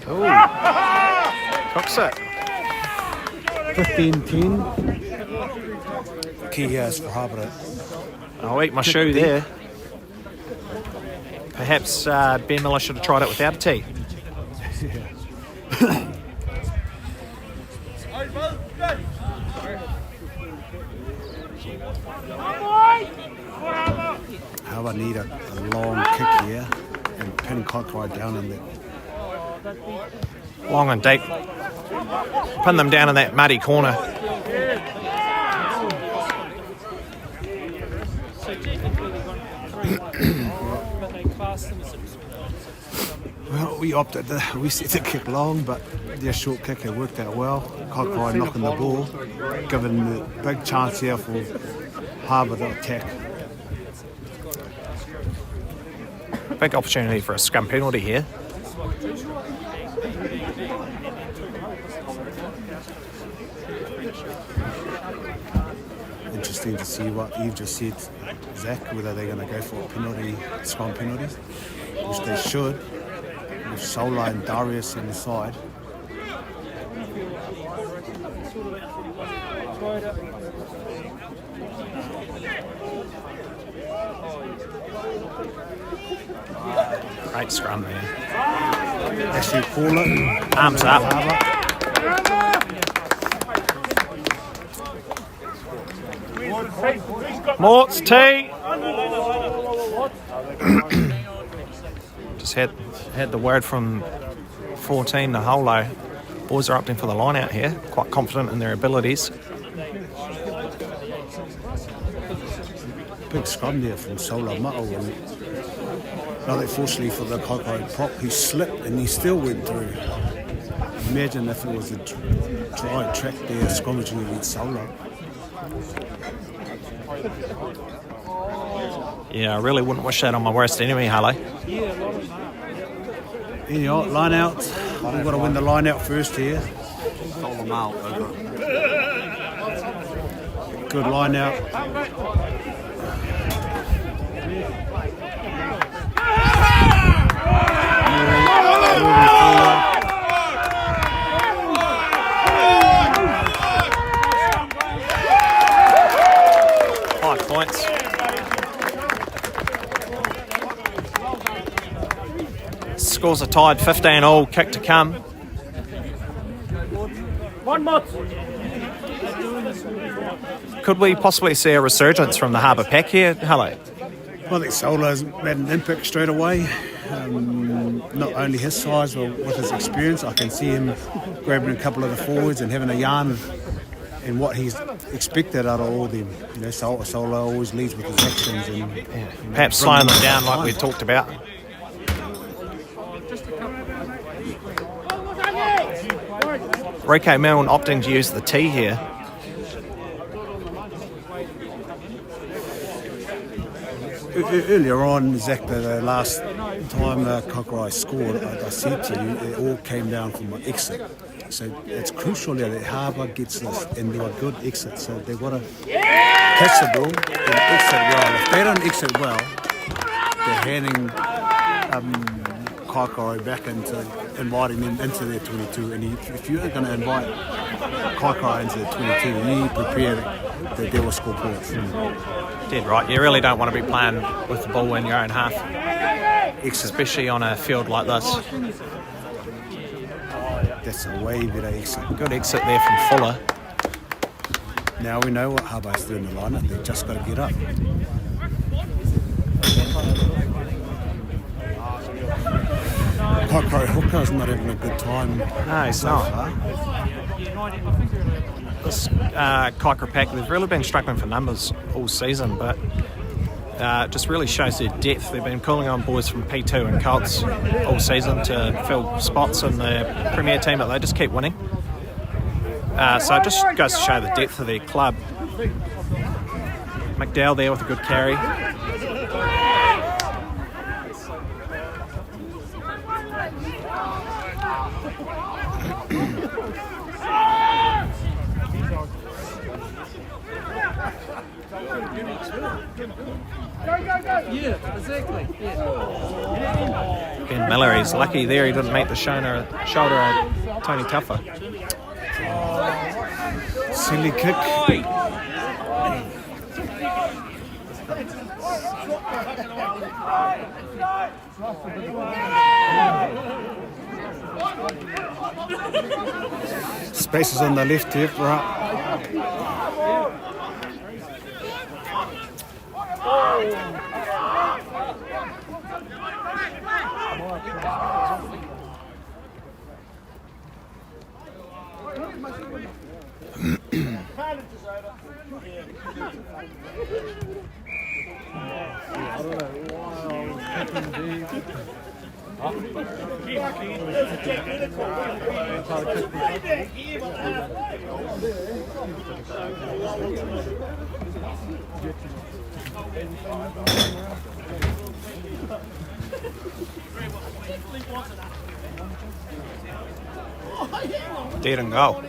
Ooh. Cooks it. 15-10. Key here is for Harbour. I'll eat my shoe there. Perhaps Ben Miller should have tried it without a tee. Harbour need a long kick here and pin Kaikorai down in there. Long and deep. Pin them down in that muddy corner. Well, we set the kick long, but their short kick had worked out well. Kaikorai knocking the ball, giving the big chance here for Harbour to attack. Big opportunity for a scrum penalty here. Interesting to see what you've just said, Zach, whether they're going to go for a penalty, scrum penalty, which they should, with Sola and Darius on the side. Great scrum there. Actually call it. Arms up. Mort's tee. Just had the word from 14, the Holo. Boys are opting for the line out here, quite confident in their abilities. Big scrum there from Sola Ma'o. Rather fortunately for the Kaikorai prop, he slipped and he still went through. Imagine if it was a dry track there, scrummaging against Sola. Yeah, I really wouldn't wish that on my worst enemy, Harley. Anyhow, line out. We've got to win the line out first here. Sola Ma'o over. Good line out. 5 points. Scores are tied, 15-all, kick to come. One more. Could we possibly see a resurgence from the Harbour pack here, Hello? Well, I think Sola's made an impact straight away. Not only his size, but with his experience, I can see him grabbing a couple of the forwards and having a yarn in what he's expected out of all of them. You know, Sola always leads with his actions and perhaps slowing them down like we talked about. Rico Milne opting to use the tee here. Earlier on, Zach, the last time Kaikorai scored, I said to you, it all came down from an exit. So it's crucial that Harbour gets this into a good exit. So they've got to catch the ball and exit well. If they don't exit well, they're handing Kaikorai back into inviting them into their 22. And if you're going to invite Kaikorai into their 22, you need to prepare that they will score points. Dead right. You really don't want to be playing with the ball in your own half, especially on a field like this. That's a way better exit. Good exit there from Fuller. Now we know what Harbour's doing in the lineup. They've just got to get up. Kaikorai Hooker's not having a good time. No, he's not. This Kaikorai pack, they've really been struggling for numbers all season, but just really shows their depth. They've been calling on boys from P2 and Colts all season to fill spots in the Premier team, but they just keep winning. So it just goes to show the depth of their club. McDowell there with a good carry. Yeah, exactly. Yeah. Ben Miller, he's lucky there he didn't meet the shoulder of Tony Tuffer. Silly kick. Spaces on the left here, right. Dead and go.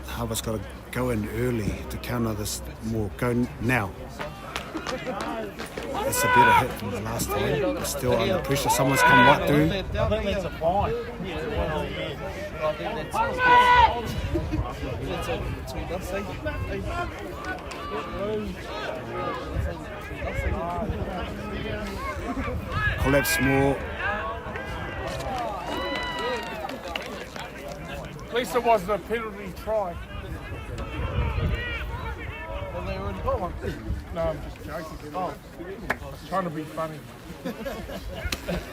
Harbour's got to go in early to counter this more. Go now. It's a better hit from the last time. It's still under pressure. Someone's come right through. Collapse more. At least it wasn't a penalty try. Well, they already got one. No, I'm just joking. Oh. I was trying to be funny.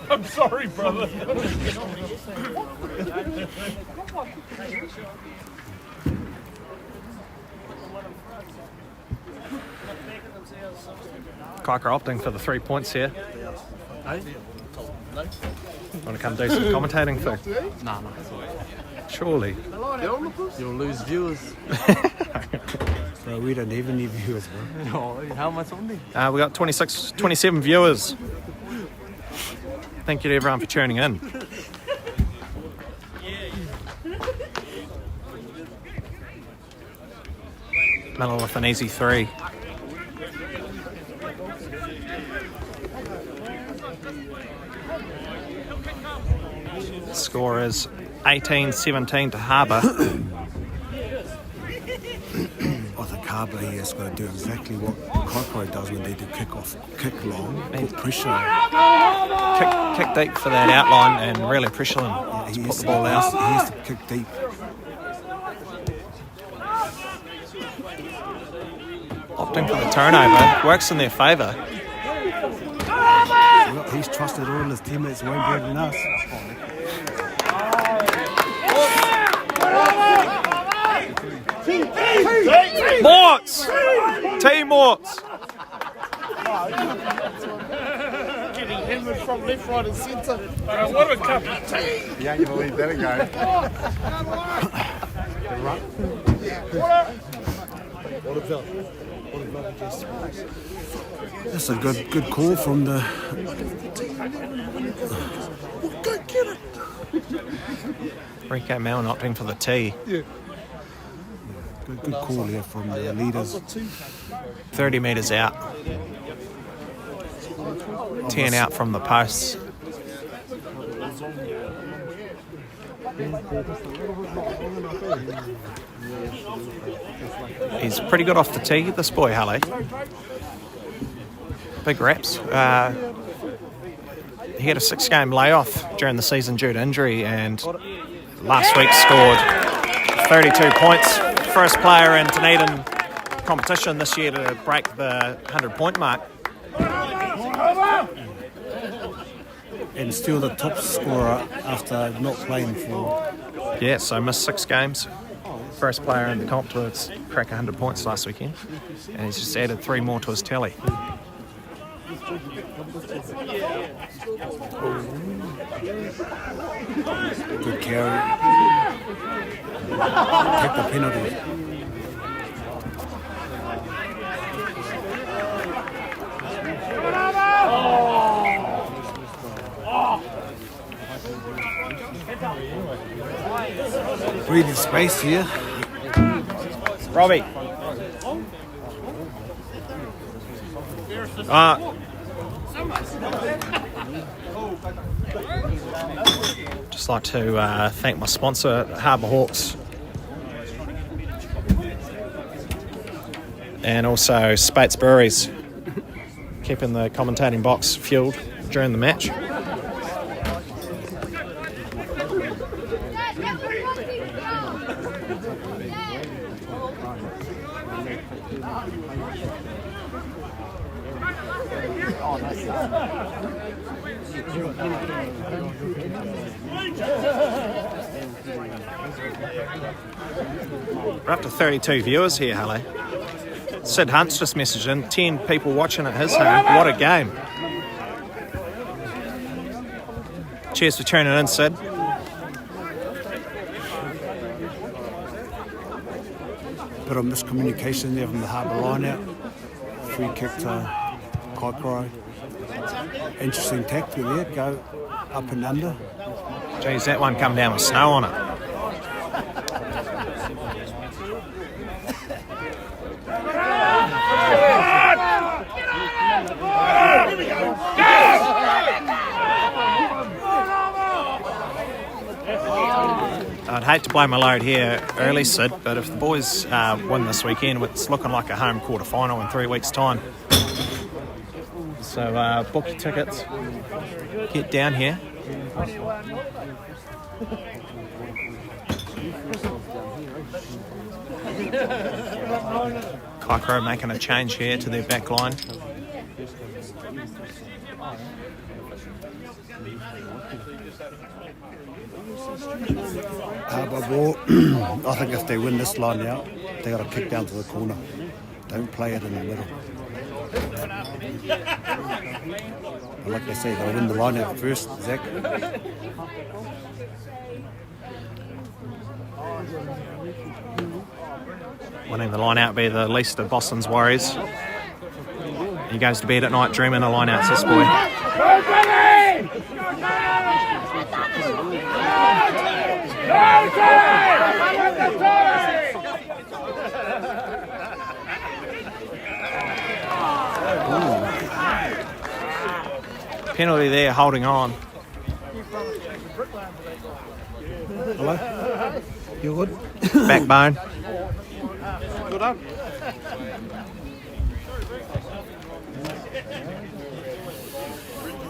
I'm sorry, brother. Kaikorai opting for the 3 points here. Want to come do some commentating for? Nah. Surely. You'll lose viewers. So we don't have any viewers, bro. Oh, how much on We got 27 viewers. Thank you to everyone for tuning in. Miller with an easy 3. Score is 18-17 to Harbour. I think Harbour here has got to do exactly what Kaikorai does when they do kick long, put pressure. Kick deep for that outline and really pressure them. Yeah, to put the ball out. He has to kick deep. Opting for the turnover works in their favour. Well, he's trusted all his teammates way better than us. Morts! Team Morts! Getting hammered from left, right, and centre. What a cup of tea! You ain't gonna leave that again. That's a good call from the. Rico Malin opting for the tee. Good call here from the leaders. 30 metres out. 10 out from the posts. He's pretty good off the tee, this boy, Halle. Big raps. He had a 6-game layoff during the season due to injury, and last week scored 32 points. First player in Dunedin competition this year to break the 100-point mark. And still the top scorer after not playing for. Yeah, so missed 6 games. First player in the comp to crack 100 points last weekend. And he's just added 3 more to his tally. Good carry. Take the penalty. Breathing space here. Robbie. Just like to thank my sponsor, Harbour Hawks, and also Spates Breweries, keeping the commentating box fueled during the match. We're up to 32 viewers here, Halle. Sid Hunt's just messaged in, 10 people watching at his home. What a game. Cheers for tuning in, Sid. Bit of miscommunication there from the Harbour line out. Free kick to Kaikorai. Interesting tactic there, go up and under. Geez, that one come down with snow on it. I'd hate to blow my load here early, Sid, but if the boys win this weekend, it's looking like a home quarter final in 3 weeks' time. So book your tickets, get down here. Kaikorai making a change here to their back line. Harbour ball. I think if they win this line out, they got to kick down to the corner. Don't play it in the middle. But like I say, they'll win the line out first, Zach. Winning the line out be the least of Boston's worries. He goes to bed at night dreaming a line out's this boy. Penalty there, holding on. Hello? You good? Backbone. Well done.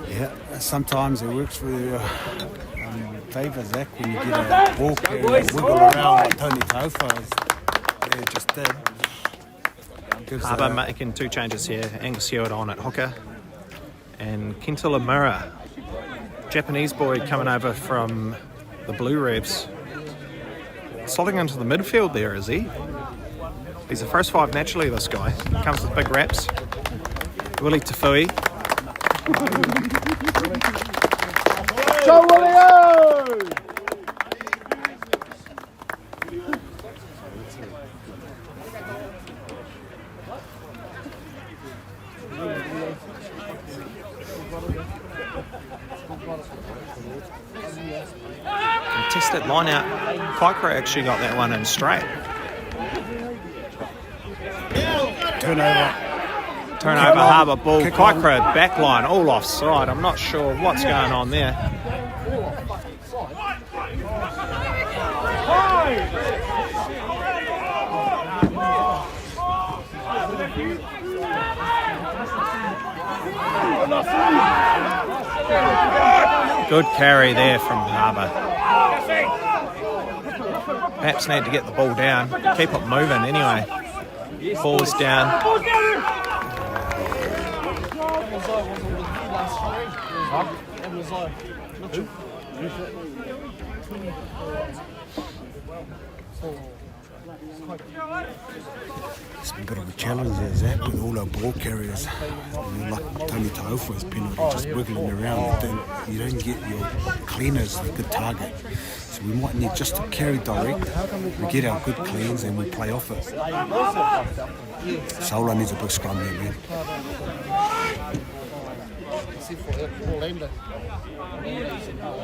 Yeah, sometimes it works for your favour, Zach, when you get a ball carrier wiggle around like Tony Taufa there just did. Gives Harbour making 2 changes here. Angus Hewitt on at hooker. And Kenta Lemura, Japanese boy coming over from the Blue Rebs. Slotting into the midfield there, is he? He's the first 5 naturally, this guy. Comes with big raps. Willie Tafui. Go Willie! Contested line out. Kaikorai actually got that one in straight. Turnover, Harbour ball. Kaikorai back line, all offside. I'm not sure what's going on there. Good carry there from Harbour. Perhaps need to get the ball down. Keep it moving anyway. Ball's down. It's a bit of a challenge there, Zach, with all our ball carriers. Like Tony Taufa's penalty, just wiggling around. You don't get your cleaners with good target. So we might need just to carry direct. We get our good cleans and we play off it. Sola needs a big scrum there, man.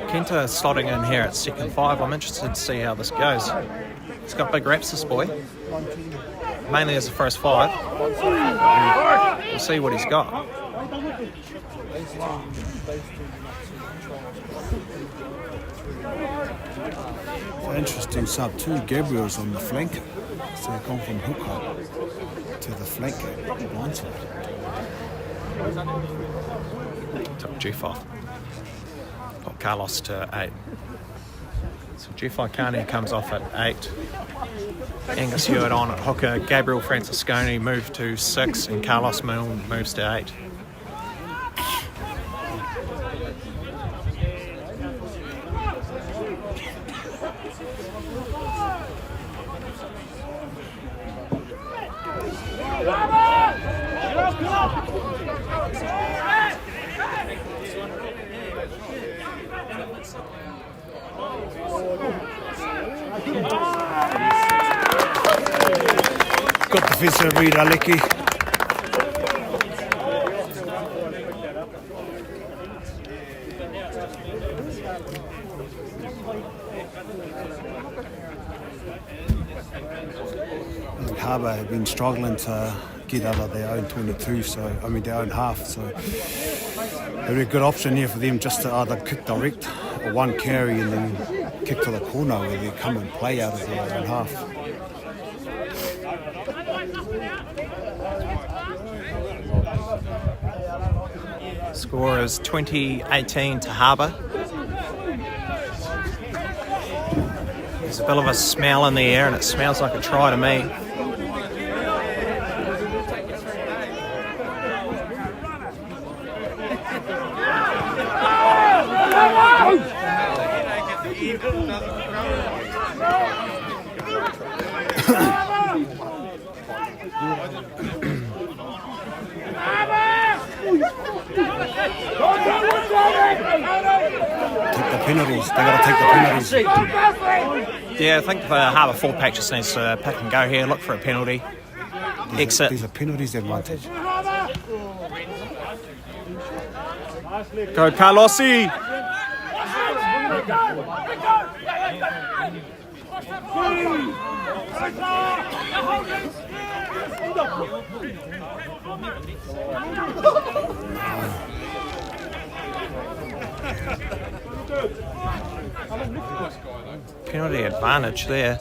Kenta slotting in here at second 5. I'm interested to see how this goes. He's got big raps, this boy. Mainly as the first 5. We'll see what he's got. Interesting sub too. Gabriel's on the flanker. So they've gone from hooker to the flanker. Blindside. Took Jeff off. Put Carlos to 8. So Jeff Icani comes off at 8. Angus Hewitt on at hooker. Gabriel Francisconi moved to 6 and Carlos Milne moves to 8. Good defensive read, Aleki. Harbour have been struggling to get out of their own 22, their own half. So it'd be a good option here for them just to either kick direct or one carry and then kick to the corner where they come and play out of their own half. Score is 20-18 to Harbour. There's a bit of a smell in the air, and it smells like a try to me. Take the penalties. They got to take the penalties. Yeah, I think the Harbour full pack just needs to pick and go here, look for a penalty. Exit. These are penalties advantage. Go Carlossi! Penalty advantage there.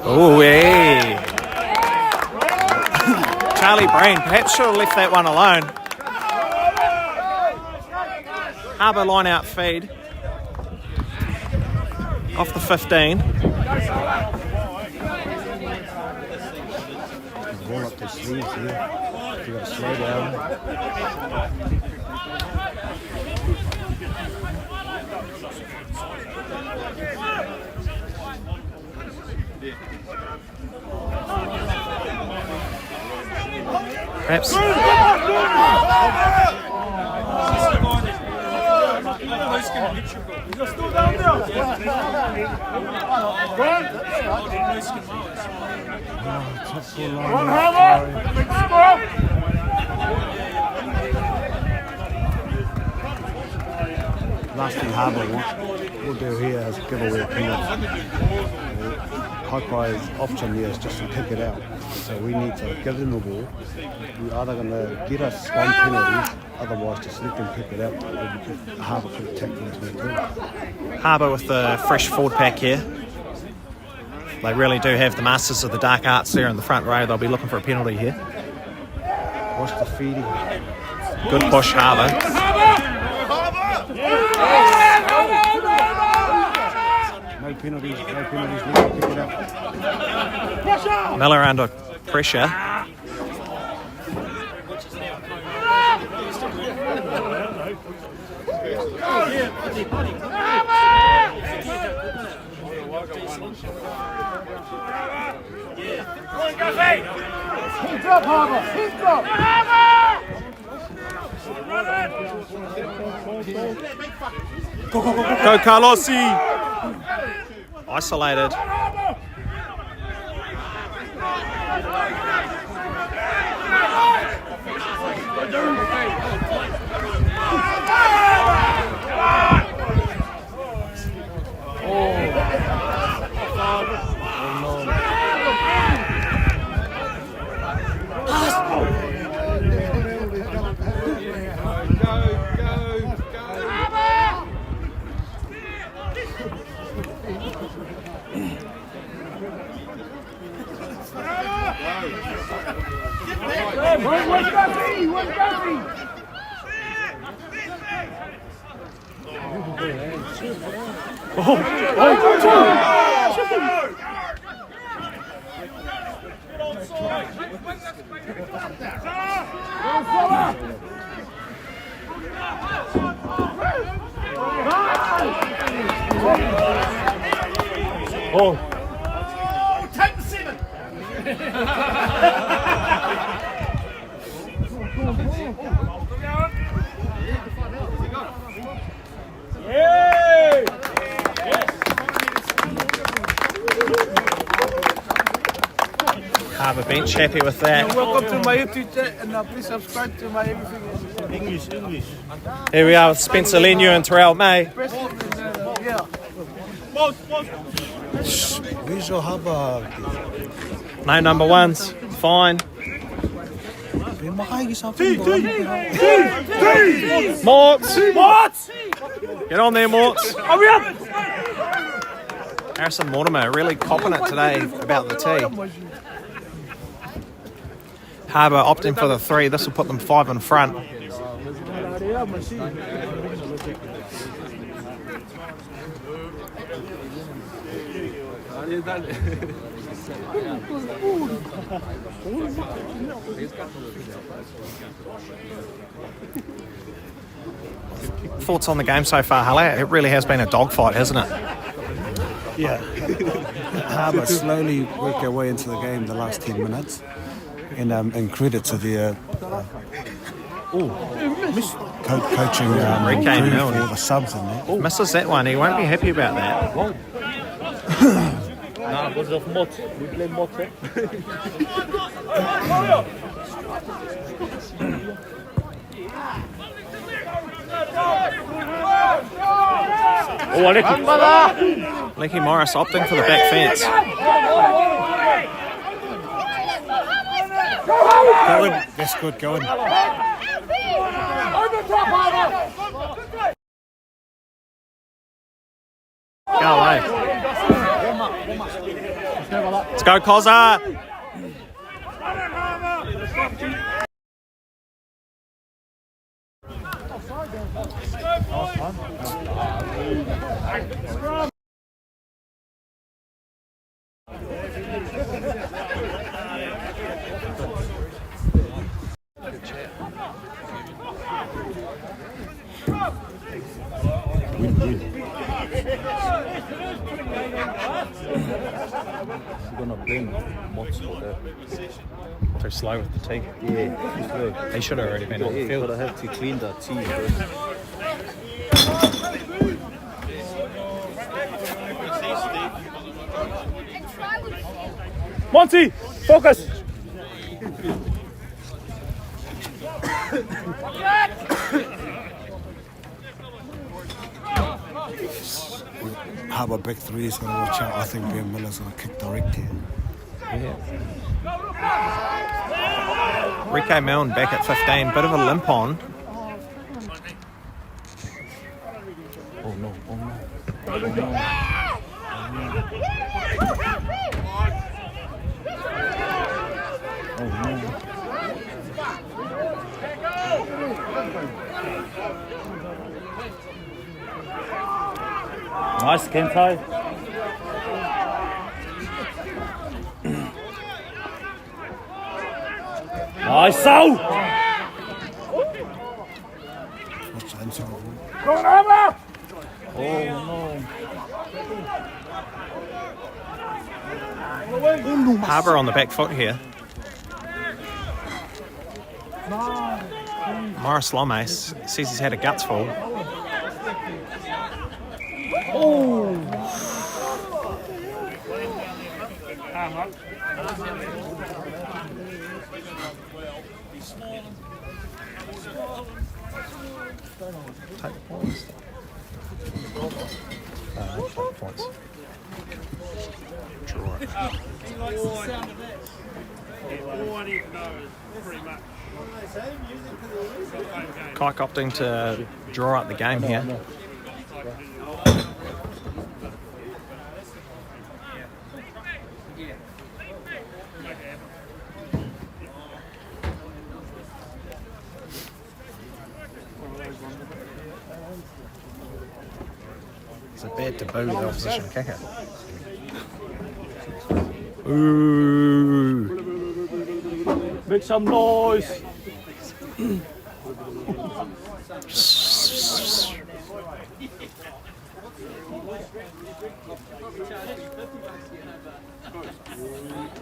Oh, hey! Charlie Brain perhaps should have left that one alone. Harbour line out feed off the 15. Ball up the sleeves here. You got to slow down. Perhaps. One Harbour! Big score! Last thing Harbour will do here is give away a penalty. Kaikorai's option here is just to kick it out. So we need to give them the ball. We're either going to get us one penalty, otherwise just let them kick it out. Harbour could attack into it too. Harbour with the fresh forward pack here. They really do have the masters of the dark arts there in the front row. They'll be looking for a penalty here. Watch the feeding. Good push, Harbour. No penalties, let them kick it out. Miller under pressure. He's up, Harbour! He's up! Go Carlossi! Isolated. Where's Guppy? Where's Guppy? Oh, take the 7. Yay! the bench happy with that. Welcome to my YouTube channel and please subscribe to my everything. English. Here we are with Spencer Lenu and Terrell May. Yeah. Where's your Harbour? No number ones. Fine. Morts! Get on there, Morts. Hurry up! Harrison Mortimer really copping it today about the tee. Harbour opting for the 3. This will put them 5 in front. Thoughts on the game so far, Halle? It really has been a dogfight, hasn't it? Yeah. Harbour slowly worked their way into the game the last 10 minutes. And credit to their coaching crew for the subs in there. Misses that one. He won't be happy about that. Because of Mott. We play Mott. Lecky Morris opting for the back fence. Go in. That's good, go in. Go away. Let's go, Kozza. We're gonna blame Mott for that. Too slow with the tee. Yeah, too slow. He should have already been on the Yeah, field. gotta have to clean that tee first. Monty, focus. Harbour back 3 is going to watch out. I think Ben Miller's going to kick direct here. Rico Milne back at 15. Bit of a limp on. Oh no, oh no. Nice, Kentai. Nice, so! Watch the inside. Oh no. Harbour on the back foot here. Morris Lome says he's had a guts fall. Take points. Take points. Draw it. Kaik opting to draw out the game here. It's a bad to boo the opposition kicker. Ooh. Make some noise.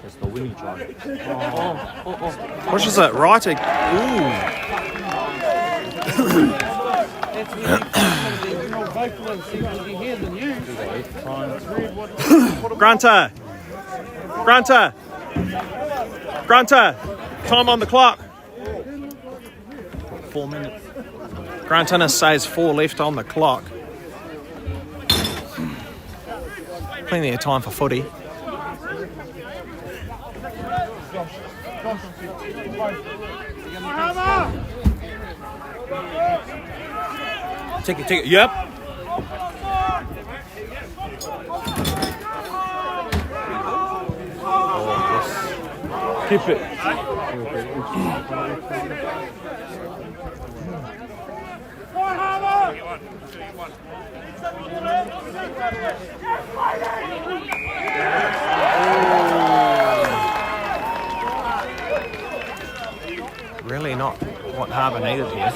That's the winning try. Pushes it right. Grunter. Grunter, time on the clock. 4 minutes. Grunter says 4 left on the clock. Plenty of time for footy. Take it. Yep. Keep it. Really not what Harbour needed here.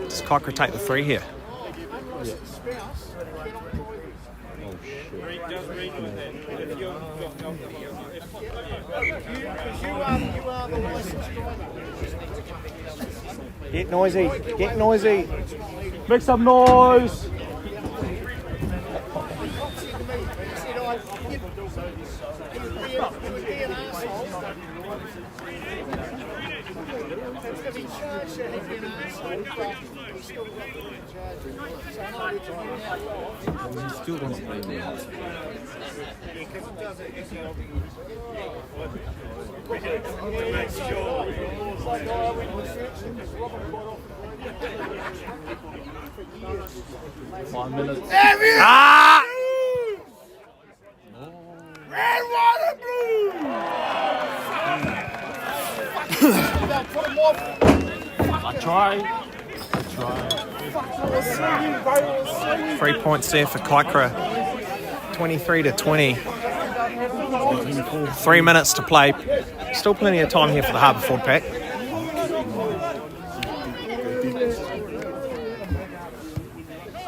Does Kaikorai take the 3 here? Get noisy. Get noisy. Make some noise. Still gonna play now. Five minutes. Ah! Red, white, and blue! I try. 3 points there for Kaikorai. 23-20. 3 minutes to play. Still plenty of time here for the Harbour forward pack.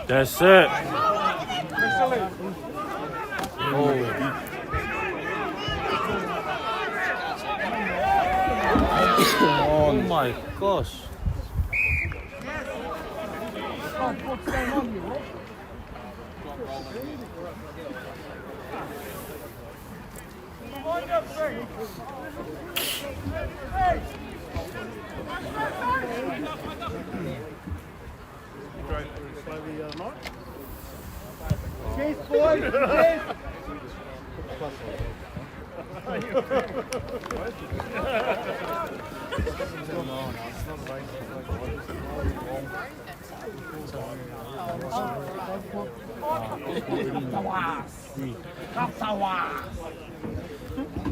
That's it. Oh my gosh. Cheers, boys! Cheers!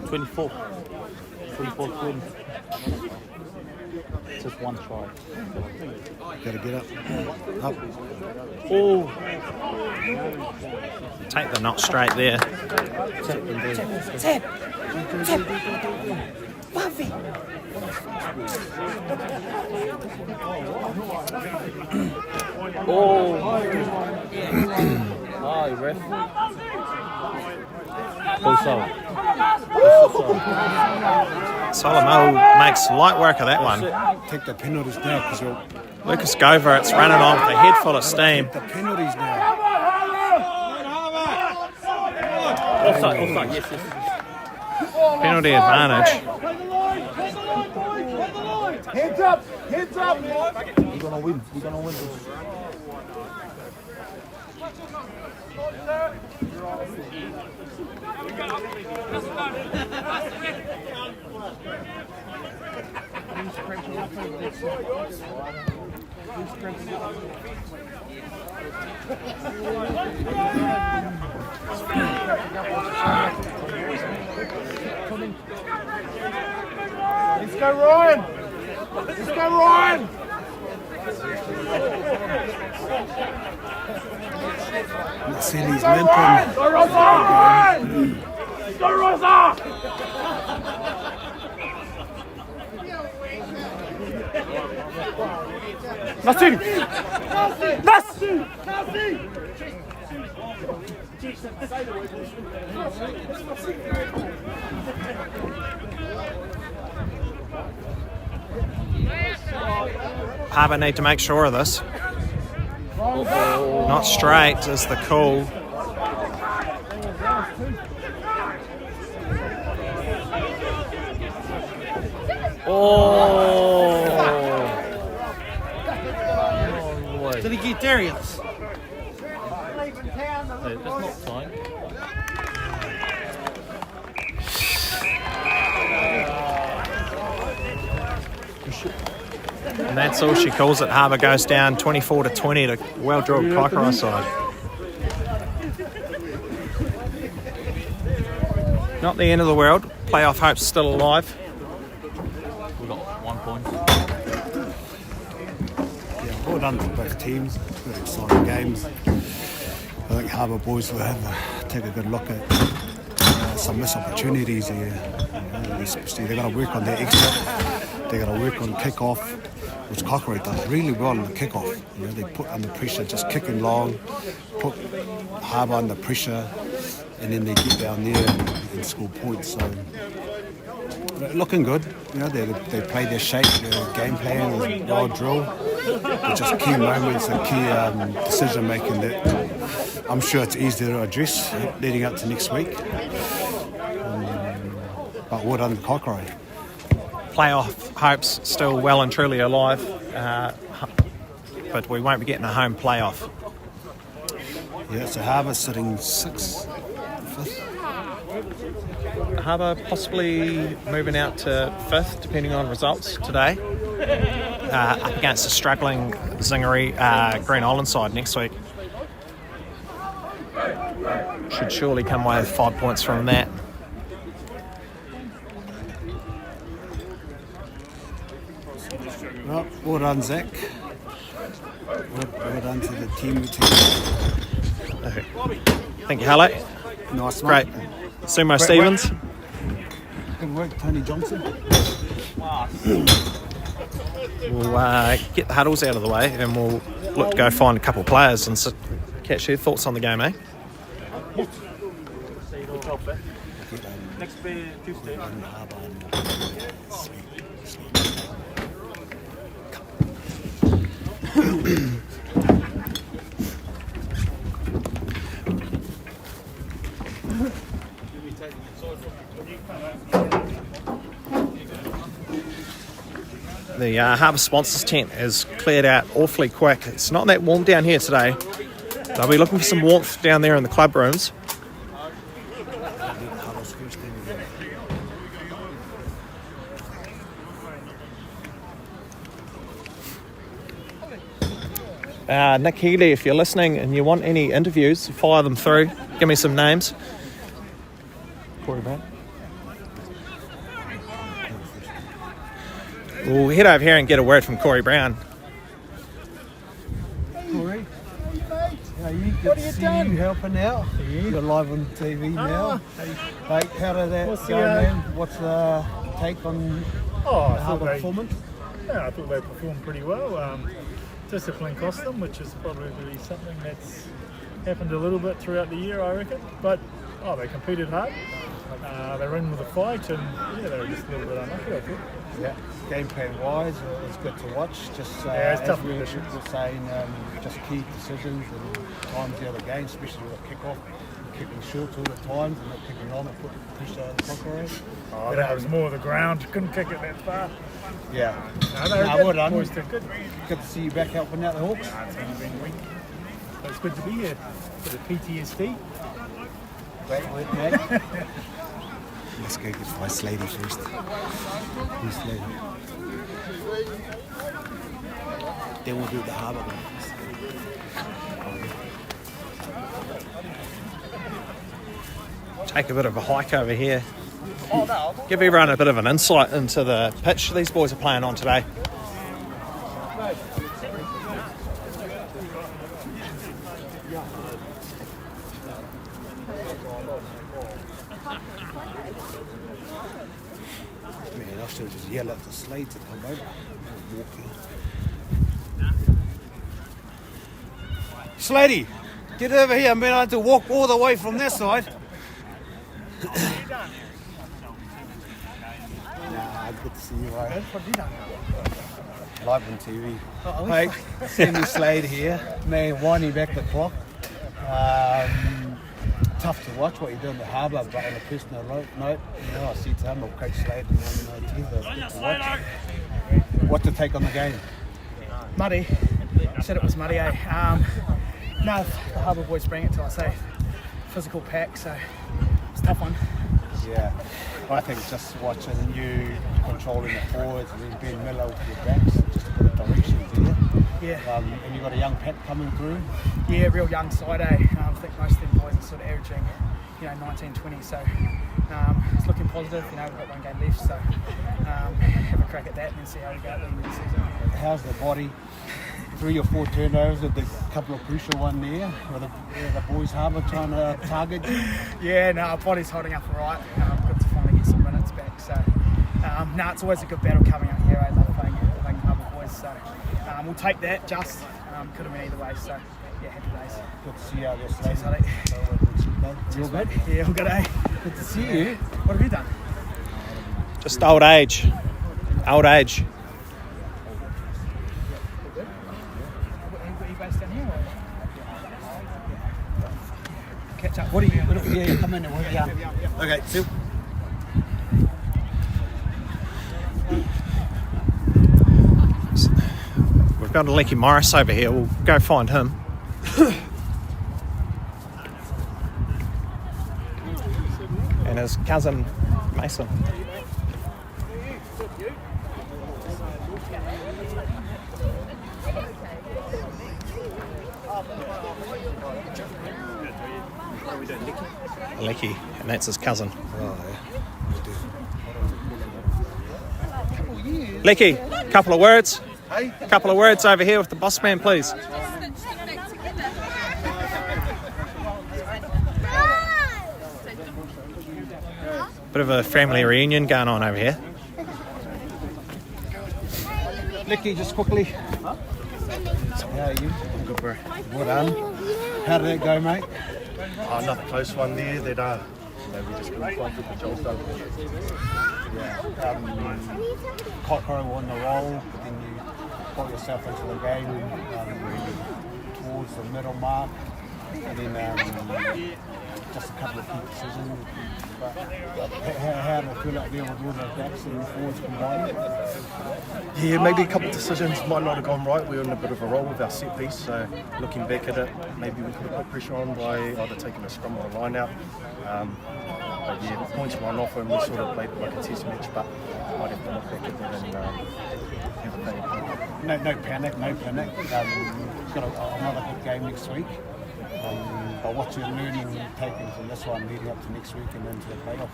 Twenty-four. 20. Just one try. Gotta get up. Oh. Take the knot straight there. Oh. Hi, ref. Solomon makes light work of that one. Take the penalties now because you'll Lucas Govert's running on with a head full of steam. the penalties now. Offside, yes. Penalty advantage. Heads up! Heads up! We're gonna win this. Let's go, Ryan! Let's go, Ryan! Let's see these men come. Go, Rosa! Go, Rosa! Nothing. Harbour need to make sure of this. Not straight is the call. Did he get Darius? It's not fine. And that's all she calls it. Harbour goes down 24-20 to well-drilled Kaikorai side. Not the end of the world. Playoff hope's still alive. We've got 1 point. Yeah, well done to both teams. Very exciting games. I think Harbour boys will take a good look at some missed opportunities here. Especially they've got to work on their exit. They've got to work on kick-off, which Kaikorai does really well on the kick-off. They put under pressure, just kicking long, put Harbour under pressure, and then they get down there and score points. So looking good. They play their shape. Their game plan is well drilled. But just key moments and key decision making that I'm sure it's easy to address leading up to next week. But well done to Kaikorai. Playoff hope's still well and truly alive, but we won't be getting a home playoff. Yeah, so Harbour sitting 6th, 5th. Harbour possibly moving out to 5th, depending on results today, up against a struggling Zingery Green Island side next week. Should surely come away with 5 points from that. Well done, Zach. Well done to the team. Thank you, Hello. Nice, Great. mate. Sumo Stevens. Good work, Tony Johnson. We'll get the huddles out of the way and we'll go find a couple of players and catch their thoughts on the game, eh? Next Tuesday. The Harbour sponsors tent is cleared out awfully quick. It's not that warm down here today. They'll be looking for some warmth down there in the club rooms. Nick Healy, if you're listening and you want any interviews, fire them through. Give me some names. Corey Brown. We'll head over here and get a word from Corey Brown. Corey, how are you? Good to see you helping out. You're live on TV now. Mate, how did that go, man? What's the take on Harbour performance? Yeah, I thought they performed pretty well. Discipline cost them, which is probably something that's happened a little bit throughout the year, I reckon. But they competed hard. They were in with a fight, and they were just a little bit unlucky, I think. Yeah, game plan wise, it was good to watch. Just it's tough as we were conditions. saying, just key decisions and times the other game, especially with the kick-off, kicking short all the times and not kicking on and putting pressure on the Kaikorai. That was more the ground. Couldn't kick it that far. Yeah. Well done. Boys did good. Good to see you back helping out the Hawks. It's only been a week. But it's good to be here for the PTSD. Great work, mate. Let's go get Vice Lady first. Vice Lady. Then we'll do the Harbour one. Take a bit of a hike over here. Give everyone a bit of an insight into the pitch these boys are playing on today. Man, I should just yell at the Slade to come over. Slady, get over here. I'm going to have to walk all the way from this side. Good to see you, right? Live on TV. Hey, Sammy Slade here. Man, winding back the clock. tough to watch what you're doing at Harbour, but on a personal note, I said to him, or Coach Slade and Ted, it's good to watch. What to take on the game? Muddy. I said it was muddy, eh? No, the Harbour boys bring it to us, eh? Physical pack, so it's a tough one. Yeah, I think just watching you controlling the forwards and then being mellow with your backs, just a bit of direction there. Yeah. And you've got a young pack coming through. Yeah, real young side, eh? I think most of them boys are sort of averaging, 19, 20, so it's looking positive. We've got one game left, so have a crack at that and then see how we go at the end of the season. How's the body? 3 or 4 turnovers, with a couple of crucial one there. Were the boys Harbour trying to target you? Yeah, no, our body's holding up all right. Good to finally get some minutes back. So, it's always a good battle coming out here. I love playing Harbour boys. So, we'll take that. Just could have been either way. So, yeah, happy days. Good to see you out there, Slade. Real good? Yeah, all good, eh? Good to see you. What have you done? Just old age. Old age. Catch up. What are you? Yeah, come in and work out. Okay, see. We've got a Lecky Morris over here. We'll go find him. And his cousin Mason. Lecky, and that's his cousin. Lecky, couple of words. Hey? Couple of words over here with the boss man, please. Bit of a family reunion going on over here. Lecky, just quickly. How are you? Good, bro. Well done. How did that go, mate? Another close one there that we just couldn't quite get the job done. Yeah. Kaikorai won the roll, but then you got yourself into the game towards the middle mark, and then just a couple of key decisions. But how do I feel like there with all the backs and forwards combined? Yeah, maybe a couple of decisions might not have gone right. We were in a bit of a roll with our set piece, so looking back at it, maybe we could have put pressure on by either taking a scrum or a line out. But yeah, the points were on offer and we sort of played it like a test match, but might have to look back at that and have a pay. No panic. We've got another good game next week. But what's your learning taken from this one leading up to next week and into the playoff?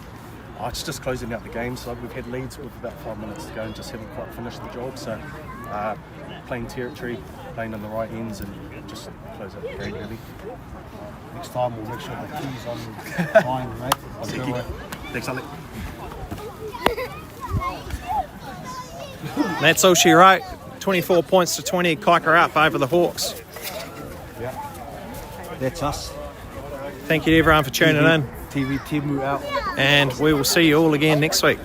It's just closing out the game. So we've had leads with about 5 minutes to go and just haven't quite finished the job. So playing territory, playing on the right ends and just close out the game really. Next time we'll make sure the key's on time, mate. Thanks, Alec. That's all she wrote. 24 points to 20. Kaikorai up over the Hawks. Yeah. That's us. Thank you to everyone for tuning in. TV Timu out. And we will see you all again next week.